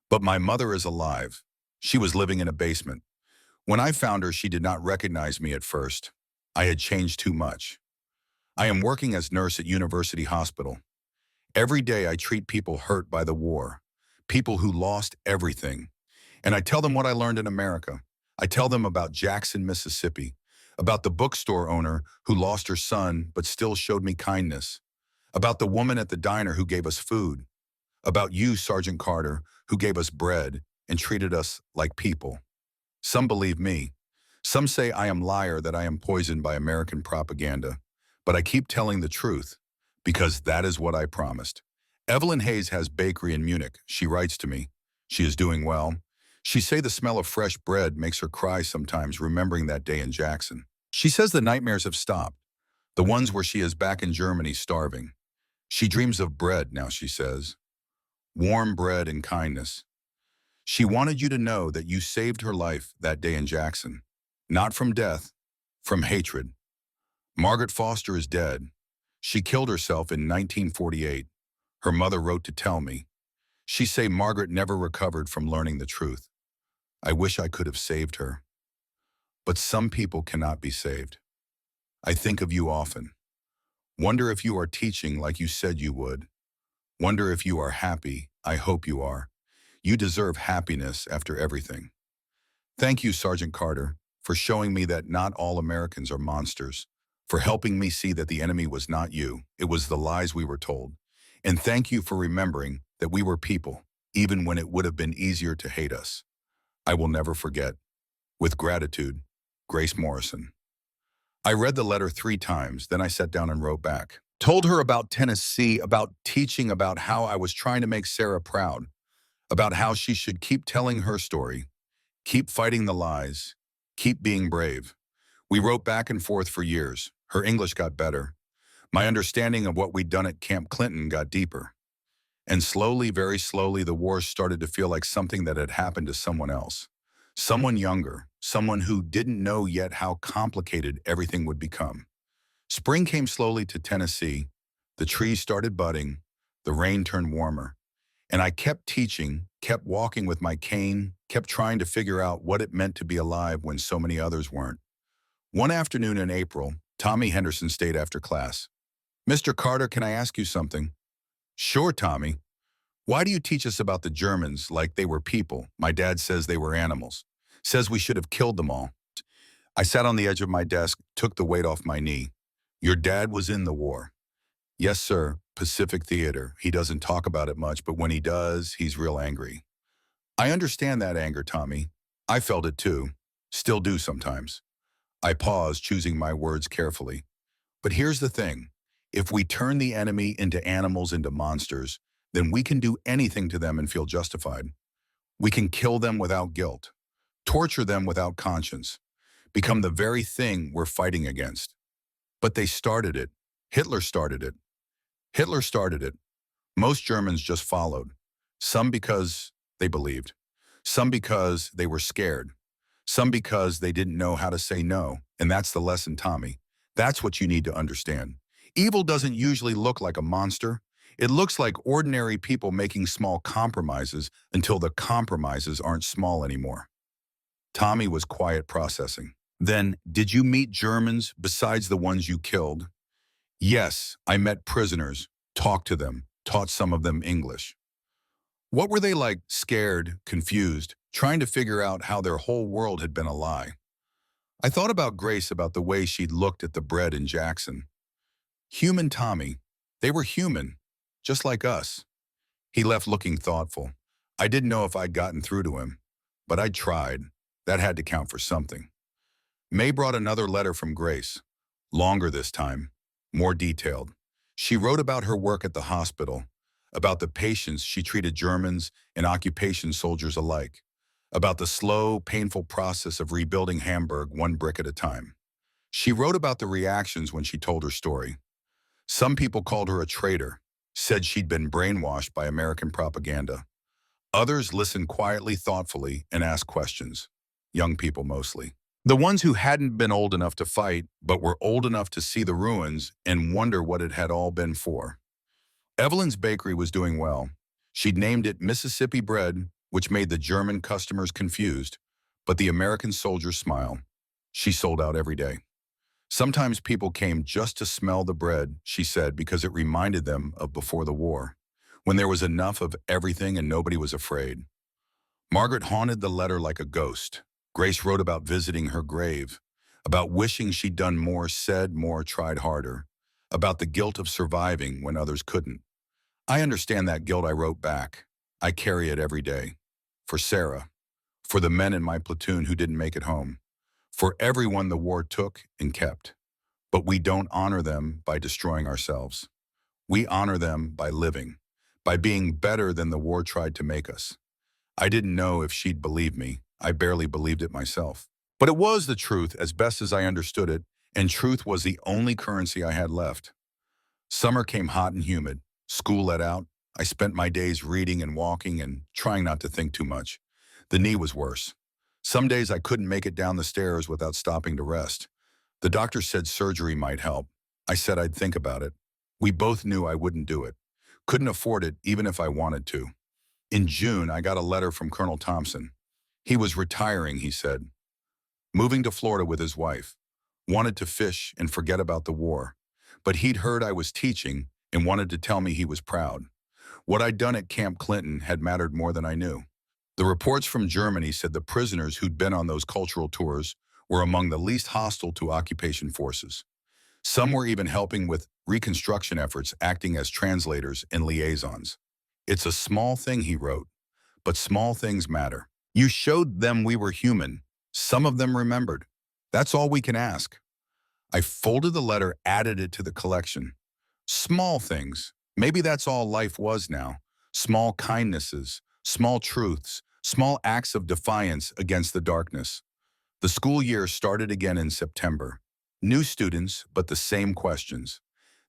But my mother is alive. She was living in a basement. When I found her, she did not recognize me at first. I had changed too much. I am working as nurse at University Hospital. Every day I treat people hurt by the war, people who lost everything. And I tell them what I learned in America. I tell them about Jackson, Mississippi, about the bookstore owner who lost her son but still showed me kindness, about the woman at the diner who gave us food, about you, Sergeant Carter, who gave us bread and treated us like people. Some believe me. Some say I am liar, that I am poisoned by American propaganda. But I keep telling the truth because that is what I promised. Evelyn Hayes has bakery in Munich. She writes to me. She is doing well. She say the smell of fresh bread makes her cry sometimes, remembering that day in Jackson. She says the nightmares have stopped. The ones where she is back in Germany starving. She dreams of bread now, she says. Warm bread and kindness. She wanted you to know that you saved her life that day in Jackson. Not from death, from hatred. Margaret Foster is dead. She killed herself in 1948. Her mother wrote to tell me. She say Margaret never recovered from learning the truth. I wish I could have saved her. But some people cannot be saved. I think of you often. Wonder if you are teaching like you said you would. Wonder if you are happy. I hope you are. You deserve happiness after everything. Thank you, Sergeant Carter, for showing me that not all Americans are monsters, for helping me see that the enemy was not you, it was the lies we were told. And thank you for remembering that we were people, even when it would have been easier to hate us. I will never forget. With gratitude, Grace Morrison. I read the letter 3 times, then I sat down and wrote back. Told her about Tennessee, about teaching, about how I was trying to make Sarah proud, about how she should keep telling her story, keep fighting the lies, keep being brave. We wrote back and forth for years. Her English got better. My understanding of what we'd done at Camp Clinton got deeper. And slowly, very slowly, the war started to feel like something that had happened to someone else. Someone younger, someone who didn't know yet how complicated everything would become. Spring came slowly to Tennessee. The trees started budding. The rain turned warmer. And I kept teaching, kept walking with my cane, kept trying to figure out what it meant to be alive when so many others weren't. One afternoon in April, Tommy Henderson stayed after class. Mr. Carter, can I ask you something? Sure, Tommy. Why do you teach us about the Germans like they were people? My dad says they were animals. Says we should have killed them all. I sat on the edge of my desk, took the weight off my knee. Your dad was in the war. Yes, sir. Pacific Theater. He doesn't talk about it much, but when he does, he's real angry. I understand that anger, Tommy. I felt it too. Still do sometimes. I paused, choosing my words carefully. But here's the thing. If we turn the enemy into animals, into monsters, then we can do anything to them and feel justified. We can kill them without guilt, torture them without conscience, become the very thing we're fighting against. But they started it. Hitler started it. Hitler started it. Most Germans just followed. Some because they believed. Some because they were scared. Some because they didn't know how to say no. And that's the lesson, Tommy. That's what you need to understand. Evil doesn't usually look like a monster. It looks like ordinary people making small compromises until the compromises aren't small anymore. Tommy was quiet, processing. Then, did you meet Germans besides the ones you killed? Yes, I met prisoners, talked to them, taught some of them English. What were they like? Scared, confused, trying to figure out how their whole world had been a lie. I thought about Grace, about the way she'd looked at the bread in Jackson. Human Tommy. They were human, just like us. He left looking thoughtful. I didn't know if I'd gotten through to him, but I'd tried. That had to count for something. May brought another letter from Grace. Longer this time, more detailed. She wrote about her work at the hospital, about the patients she treated, Germans and occupation soldiers alike, about the slow, painful process of rebuilding Hamburg one brick at a time. She wrote about the reactions when she told her story. Some people called her a traitor, said she'd been brainwashed by American propaganda. Others listened quietly, thoughtfully, and asked questions. Young people mostly. The ones who hadn't been old enough to fight, but were old enough to see the ruins and wonder what it had all been for. Evelyn's bakery was doing well. She'd named it Mississippi Bread, which made the German customers confused, but the American soldiers smile. She sold out every day. Sometimes people came just to smell the bread, she said, because it reminded them of before the war, when there was enough of everything and nobody was afraid. Margaret haunted the letter like a ghost. Grace wrote about visiting her grave, about wishing she'd done more, said more, tried harder, about the guilt of surviving when others couldn't. I understand that guilt, I wrote back. I carry it every day. For Sarah, for the men in my platoon who didn't make it home, for everyone the war took and kept. But we don't honor them by destroying ourselves. We honor them by living, by being better than the war tried to make us. I didn't know if she'd believe me. I barely believed it myself. But it was the truth as best as I understood it, and truth was the only currency I had left. Summer came hot and humid. School let out. I spent my days reading and walking and trying not to think too much. The knee was worse. Some days I couldn't make it down the stairs without stopping to rest. The doctor said surgery might help. I said I'd think about it. We both knew I wouldn't do it. Couldn't afford it even if I wanted to. In June, I got a letter from Colonel Thompson. He was retiring, he said. Moving to Florida with his wife. Wanted to fish and forget about the war. But he'd heard I was teaching and wanted to tell me he was proud. What I'd done at Camp Clinton had mattered more than I knew. The reports from Germany said the prisoners who'd been on those cultural tours were among the least hostile to occupation forces. Some were even helping with reconstruction efforts, acting as translators and liaisons. It's a small thing, he wrote, but small things matter. You showed them we were human. Some of them remembered. That's all we can ask. I folded the letter, added it to the collection. Small things. Maybe that's all life was now. Small kindnesses, small truths, small acts of defiance against the darkness. The school year started again in September. New students, but the same questions.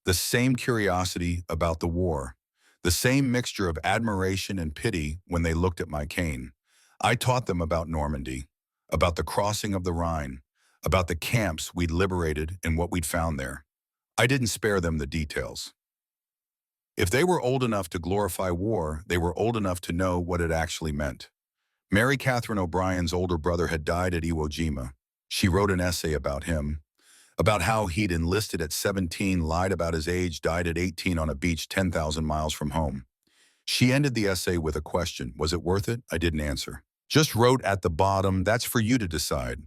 The same curiosity about the war. The same mixture of admiration and pity when they looked at my cane. I taught them about Normandy, about the crossing of the Rhine, about the camps we'd liberated and what we'd found there. I didn't spare them the details. If they were old enough to glorify war, they were old enough to know what it actually meant. Mary Catherine O'Brien's older brother had died at Iwo Jima. She wrote an essay about him, about how he'd enlisted at 17, lied about his age, died at 18 on a beach 10,000 miles from home. She ended the essay with a question. Was it worth it? I didn't answer. Just wrote at the bottom, that's for you to decide.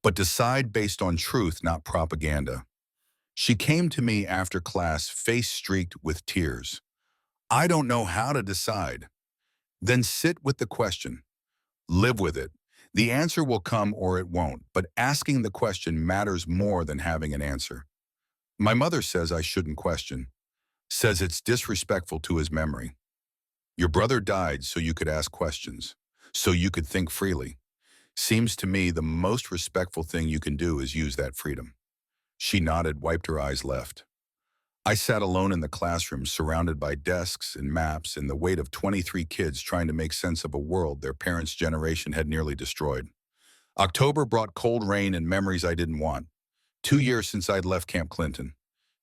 But decide based on truth, not propaganda. She came to me after class, face streaked with tears. I don't know how to decide. Then sit with the question. Live with it. The answer will come or it won't, but asking the question matters more than having an answer. My mother says I shouldn't question, says it's disrespectful to his memory. Your brother died so you could ask questions, so you could think freely. Seems to me the most respectful thing you can do is use that freedom. She nodded, wiped her eyes, left. I sat alone in the classroom, surrounded by desks and maps and the weight of 23 kids trying to make sense of a world their parents' generation had nearly destroyed. October brought cold rain and memories I didn't want. 2 years since I'd left Camp Clinton.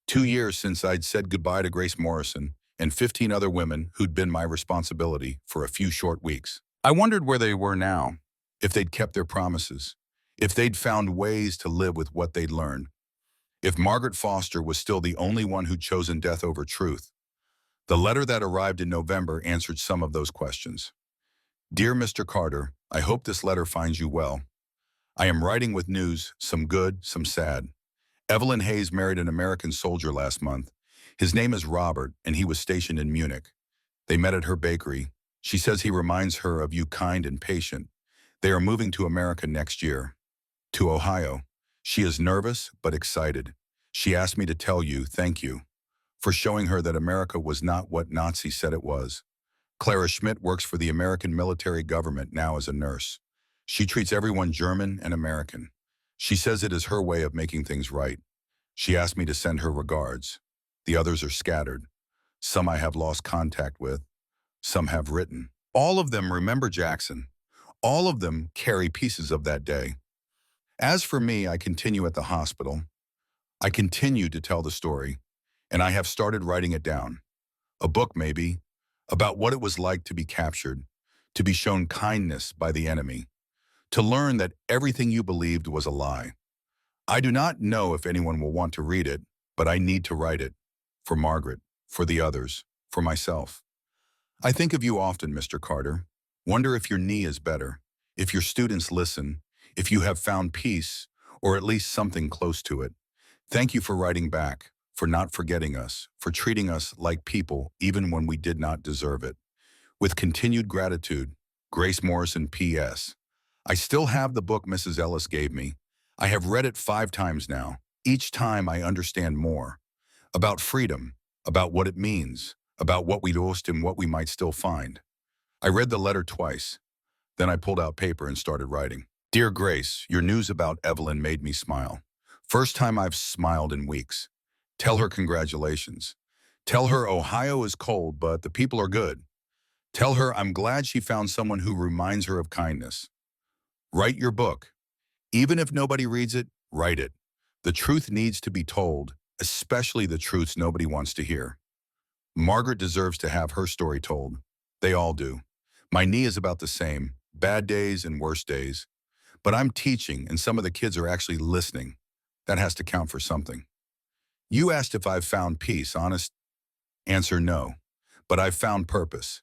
2 years since I'd said goodbye to Grace Morrison and 15 other women who'd been my responsibility for a few short weeks. I wondered where they were now, if they'd kept their promises, if they'd found ways to live with what they'd learned. If Margaret Foster was still the only one who'd chosen death over truth. The letter that arrived in November answered some of those questions. Dear Mr. Carter, I hope this letter finds you well. I am writing with news, some good, some sad. Evelyn Hayes married an American soldier last month. His name is Robert, and he was stationed in Munich. They met at her bakery. She says he reminds her of you, kind and patient. They are moving to America next year. To Ohio. She is nervous, but excited. She asked me to tell you, thank you, for showing her that America was not what Nazis said it was. Clara Schmidt works for the American military government now as a nurse. She treats everyone German and American. She says it is her way of making things right. She asked me to send her regards. The others are scattered. Some I have lost contact with. Some have written. All of them remember Jackson. All of them carry pieces of that day. As for me, I continue at the hospital. I continue to tell the story, and I have started writing it down. A book, maybe, about what it was like to be captured, to be shown kindness by the enemy, to learn that everything you believed was a lie. I do not know if anyone will want to read it, but I need to write it. For Margaret, for the others, for myself. I think of you often, Mr. Carter. Wonder if your knee is better, if your students listen, if you have found peace, or at least something close to it. Thank you for writing back, for not forgetting us, for treating us like people even when we did not deserve it. With continued gratitude, Grace Morrison, P.S. I still have the book Mrs. Ellis gave me. I have read it 5 times now. Each time I understand more. About freedom, about what it means, about what we lost and what we might still find. I read the letter twice. Then I pulled out paper and started writing. Dear Grace, your news about Evelyn made me smile. First time I've smiled in weeks. Tell her congratulations. Tell her Ohio is cold, but the people are good. Tell her I'm glad she found someone who reminds her of kindness. Write your book. Even if nobody reads it, write it. The truth needs to be told, especially the truths nobody wants to hear. Margaret deserves to have her story told. They all do. My knee is about the same, bad days and worse days. But I'm teaching and some of the kids are actually listening. That has to count for something. You asked if I've found peace, honest answer no. But I've found purpose.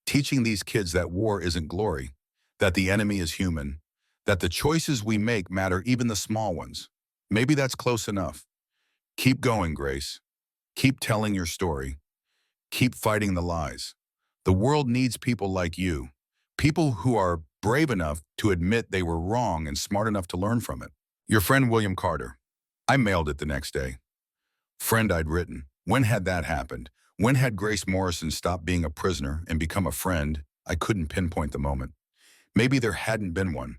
Teaching these kids that war isn't glory, that the enemy is human, that the choices we make matter, even the small ones. Maybe that's close enough. Keep going, Grace. Keep telling your story. Keep fighting the lies. The world needs people like you, people who are brave enough to admit they were wrong and smart enough to learn from it. Your friend William Carter. I mailed it the next day. Friend I'd written. When had that happened? When had Grace Morrison stopped being a prisoner and become a friend? I couldn't pinpoint the moment. Maybe there hadn't been one.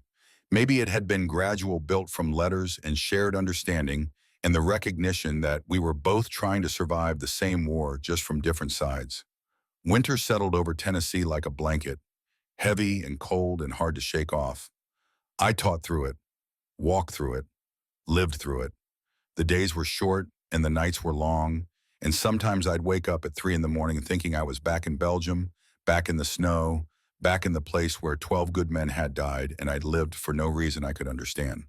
Maybe it had been gradual, built from letters and shared understanding and the recognition that we were both trying to survive the same war, just from different sides. Winter settled over Tennessee like a blanket, heavy and cold and hard to shake off. I taught through it, walked through it, lived through it. The days were short and the nights were long, and sometimes I'd wake up at 3 in the morning thinking I was back in Belgium, back in the snow, back in the place where 12 good men had died and I'd lived for no reason I could understand.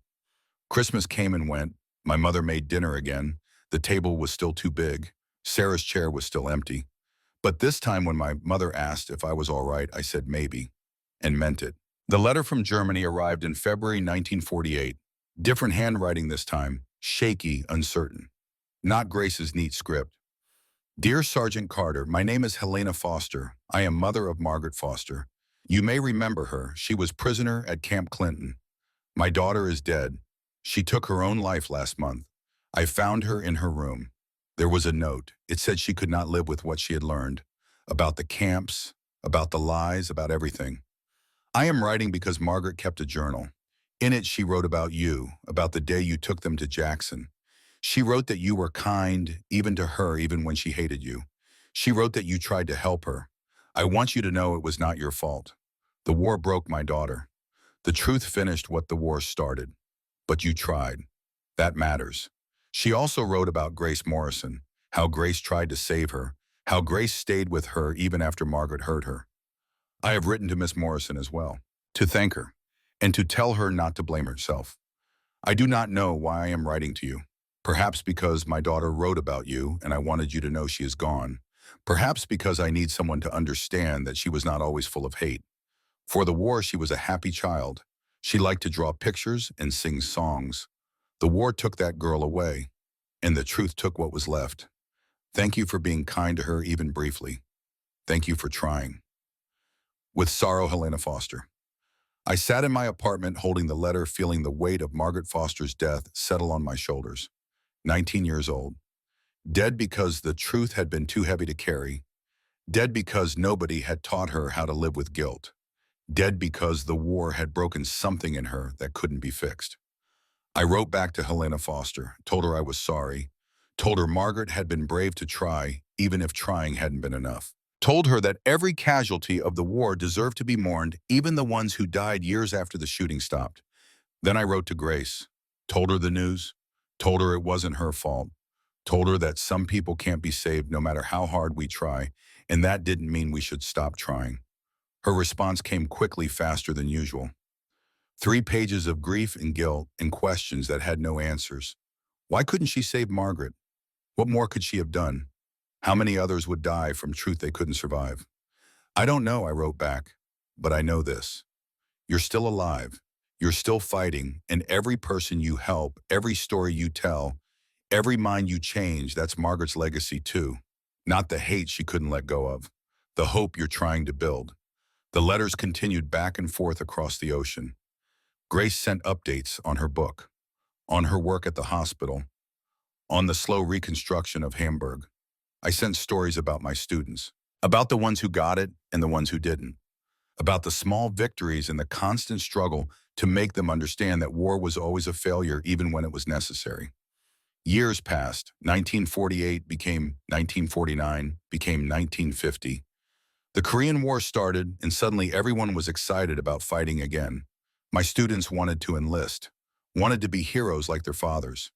Christmas came and went. My mother made dinner again. The table was still too big. Sarah's chair was still empty. But this time when my mother asked if I was all right, I said maybe, and meant it. The letter from Germany arrived in February 1948. Different handwriting this time, shaky, uncertain. Not Grace's neat script. Dear Sergeant Carter, my name is Helena Foster. I am mother of Margaret Foster. You may remember her. She was prisoner at Camp Clinton. My daughter is dead. She took her own life last month. I found her in her room. There was a note. It said she could not live with what she had learned. About the camps, about the lies, about everything. I am writing because Margaret kept a journal. In it she wrote about you, about the day you took them to Jackson. She wrote that you were kind, even to her, even when she hated you. She wrote that you tried to help her. I want you to know it was not your fault. The war broke my daughter. The truth finished what the war started. But you tried. That matters. She also wrote about Grace Morrison, how Grace tried to save her, how Grace stayed with her even after Margaret hurt her. I have written to Miss Morrison as well, to thank her, and to tell her not to blame herself. I do not know why I am writing to you. Perhaps because my daughter wrote about you and I wanted you to know she is gone. Perhaps because I need someone to understand that she was not always full of hate. For the war, she was a happy child. She liked to draw pictures and sing songs. The war took that girl away, and the truth took what was left. Thank you for being kind to her even briefly. Thank you for trying. With sorrow, Helena Foster. I sat in my apartment holding the letter, feeling the weight of Margaret Foster's death settle on my shoulders. 19 years old. Dead because the truth had been too heavy to carry. Dead because nobody had taught her how to live with guilt. Dead because the war had broken something in her that couldn't be fixed. I wrote back to Helena Foster, told her I was sorry, told her Margaret had been brave to try, even if trying hadn't been enough. Told her that every casualty of the war deserved to be mourned, even the ones who died years after the shooting stopped. Then I wrote to Grace, told her the news, told her it wasn't her fault, told her that some people can't be saved no matter how hard we try, and that didn't mean we should stop trying. Her response came quickly, faster than usual. 3 pages of grief and guilt and questions that had no answers. Why couldn't she save Margaret? What more could she have done? How many others would die from truth they couldn't survive? I don't know, I wrote back, but I know this. You're still alive. You're still fighting, and every person you help, every story you tell, every mind you change, that's Margaret's legacy too. Not the hate she couldn't let go of, the hope you're trying to build. The letters continued back and forth across the ocean. Grace sent updates on her book, on her work at the hospital, on the slow reconstruction of Hamburg. I sent stories about my students, about the ones who got it and the ones who didn't, about the small victories and the constant struggle to make them understand that war was always a failure even when it was necessary. Years passed. 1948 became 1949, became 1950. The Korean War started, and suddenly everyone was excited about fighting again. My students wanted to enlist, wanted to be heroes like their fathers.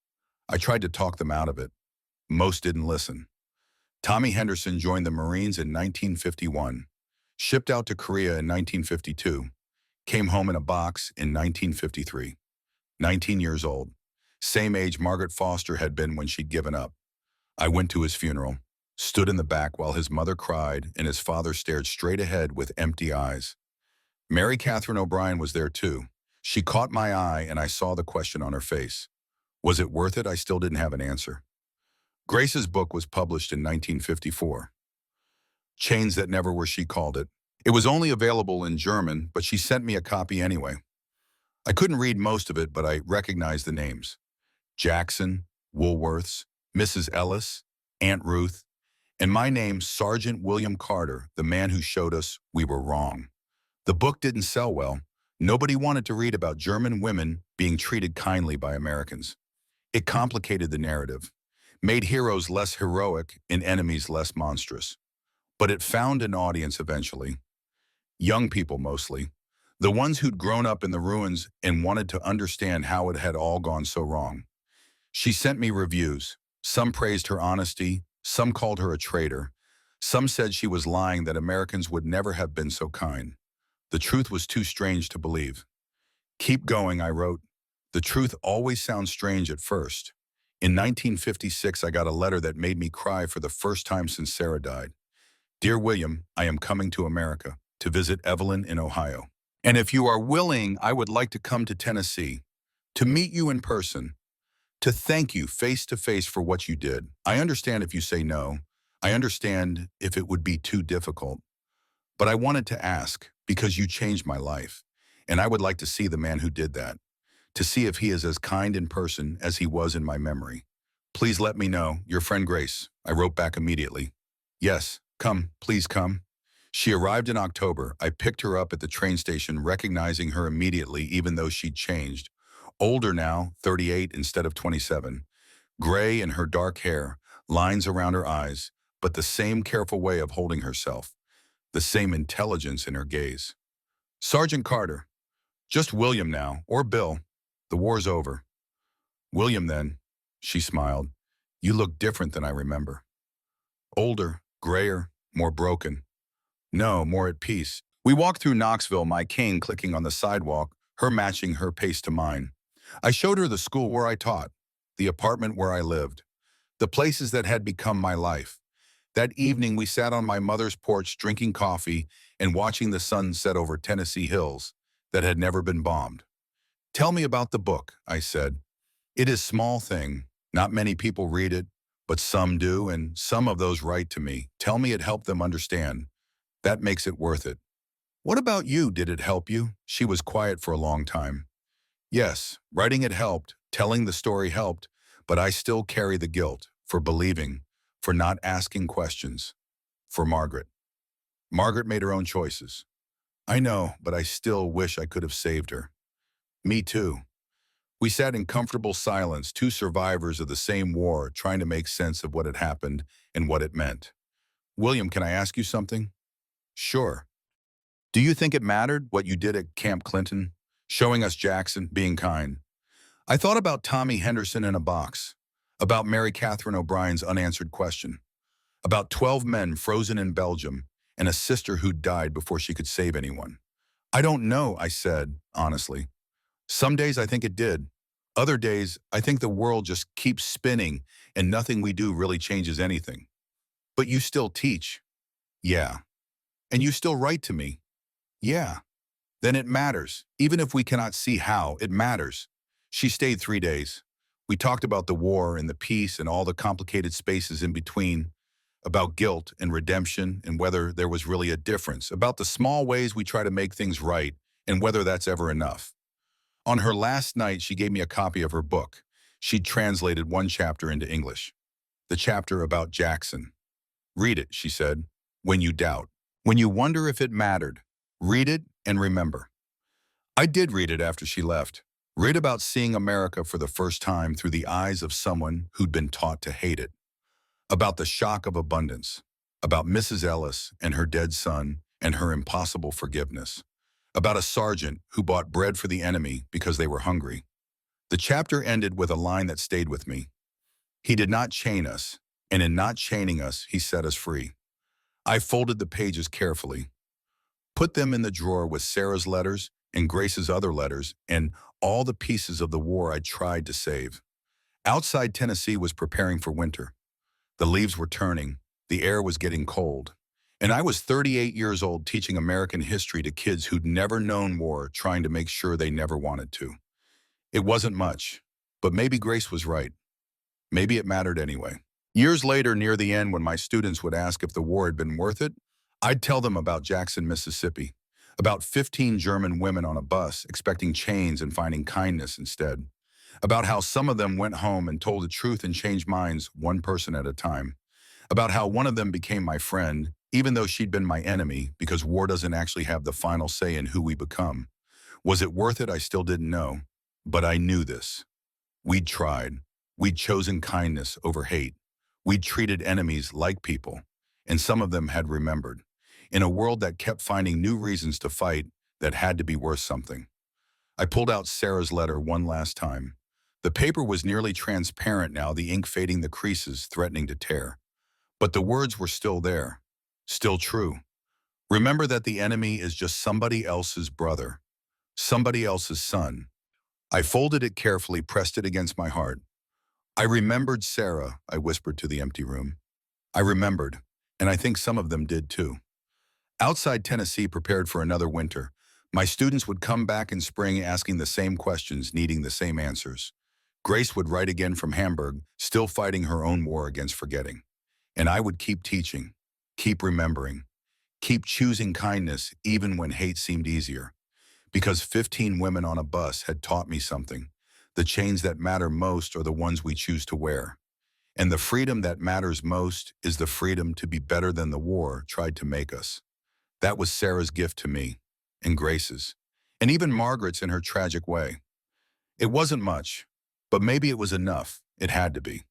I tried to talk them out of it. Most didn't listen. Tommy Henderson joined the Marines in 1951, shipped out to Korea in 1952, came home in a box in 1953. 19 years old, same age Margaret Foster had been when she'd given up. I went to his funeral, stood in the back while his mother cried and his father stared straight ahead with empty eyes. Mary Catherine O'Brien was there too. She caught my eye and I saw the question on her face. Was it worth it? I still didn't have an answer. Grace's book was published in 1954. Chains That Never Were, she called it. It was only available in German, but she sent me a copy anyway. I couldn't read most of it, but I recognized the names. Jackson, Woolworths, Mrs. Ellis, Aunt Ruth, and my name, Sergeant William Carter, the man who showed us we were wrong. The book didn't sell well. Nobody wanted to read about German women being treated kindly by Americans. It complicated the narrative, made heroes less heroic and enemies less monstrous. But it found an audience eventually. Young people mostly. The ones who'd grown up in the ruins and wanted to understand how it had all gone so wrong. She sent me reviews. Some praised her honesty, some called her a traitor. Some said she was lying, that Americans would never have been so kind. The truth was too strange to believe. Keep going, I wrote. The truth always sounds strange at first. In 1956, I got a letter that made me cry for the first time since Sarah died. Dear William, I am coming to America to visit Evelyn in Ohio. And if you are willing, I would like to come to Tennessee, to meet you in person, to thank you face to face for what you did. I understand if you say no. I understand if it would be too difficult. But I wanted to ask because you changed my life. And I would like to see the man who did that, to see if he is as kind in person as he was in my memory. Please let me know. Your friend Grace. I wrote back immediately. Yes, come, please come. She arrived in October. I picked her up at the train station, recognizing her immediately, even though she'd changed. Older now, 38 instead of 27. Gray in her dark hair, lines around her eyes, but the same careful way of holding herself. The same intelligence in her gaze. Sergeant Carter. Just William now, or Bill. The war's over. William then. She smiled. You look different than I remember. Older, grayer, more broken. No, more at peace. We walked through Knoxville, my cane clicking on the sidewalk, her matching her pace to mine. I showed her the school where I taught, the apartment where I lived, the places that had become my life. That evening we sat on my mother's porch drinking coffee and watching the sun set over Tennessee hills that had never been bombed. Tell me about the book, I said. It is a small thing. Not many people read it, but some do, and some of those write to me. Tell me it helped them understand. That makes it worth it. What about you? Did it help you? She was quiet for a long time. Yes, writing it helped, telling the story helped, but I still carry the guilt for believing, for not asking questions. For Margaret. Margaret made her own choices. I know, but I still wish I could have saved her. Me too. We sat in comfortable silence, two survivors of the same war, trying to make sense of what had happened and what it meant. William, can I ask you something? Sure. Do you think it mattered what you did at Camp Clinton? Showing us Jackson, being kind. I thought about Tommy Henderson in a box, about Mary Catherine O'Brien's unanswered question, about 12 men frozen in Belgium and a sister who died before she could save anyone. I don't know, I said, honestly. Some days I think it did. Other days, I think the world just keeps spinning and nothing we do really changes anything. But you still teach. Yeah. And you still write to me. Yeah. Then it matters. Even if we cannot see how, it matters. She stayed 3 days. We talked about the war and the peace and all the complicated spaces in between, about guilt and redemption and whether there was really a difference, about the small ways we try to make things right and whether that's ever enough. On her last night, she gave me a copy of her book. She'd translated one chapter into English. The chapter about Jackson. Read it, she said, when you doubt. When you wonder if it mattered, read it and remember. I did read it after she left. Read about seeing America for the first time through the eyes of someone who'd been taught to hate it. About the shock of abundance. About Mrs. Ellis and her dead son and her impossible forgiveness. About a sergeant who bought bread for the enemy because they were hungry. The chapter ended with a line that stayed with me. He did not chain us, and in not chaining us, he set us free. I folded the pages carefully, put them in the drawer with Sarah's letters and Grace's other letters and all the pieces of the war I tried to save. Outside Tennessee was preparing for winter. The leaves were turning, the air was getting cold, and I was 38 years old teaching American history to kids who'd never known war, trying to make sure they never wanted to. It wasn't much, but maybe Grace was right. Maybe it mattered anyway. Years later, near the end, when my students would ask if the war had been worth it, I'd tell them about Jackson, Mississippi, about 15 German women on a bus expecting chains and finding kindness instead, about how some of them went home and told the truth and changed minds one person at a time, about how one of them became my friend, even though she'd been my enemy, because war doesn't actually have the final say in who we become. Was it worth it? I still didn't know, but I knew this. We'd tried. We'd chosen kindness over hate. We'd treated enemies like people, and some of them had remembered. In a world that kept finding new reasons to fight that had to be worth something. I pulled out Sarah's letter one last time. The paper was nearly transparent now, the ink fading, the creases threatening to tear. But the words were still there, still true. Remember that the enemy is just somebody else's brother, somebody else's son. I folded it carefully, pressed it against my heart. I remembered Sarah, I whispered to the empty room. I remembered, and I think some of them did too. Outside Tennessee prepared for another winter. My students would come back in spring asking the same questions, needing the same answers. Grace would write again from Hamburg, still fighting her own war against forgetting. And I would keep teaching, keep remembering, keep choosing kindness even when hate seemed easier. Because 15 women on a bus had taught me something. The chains that matter most are the ones we choose to wear. And the freedom that matters most is the freedom to be better than the war tried to make us. That was Sarah's gift to me, and Grace's, and even Margaret's in her tragic way. It wasn't much, but maybe it was enough. It had to be.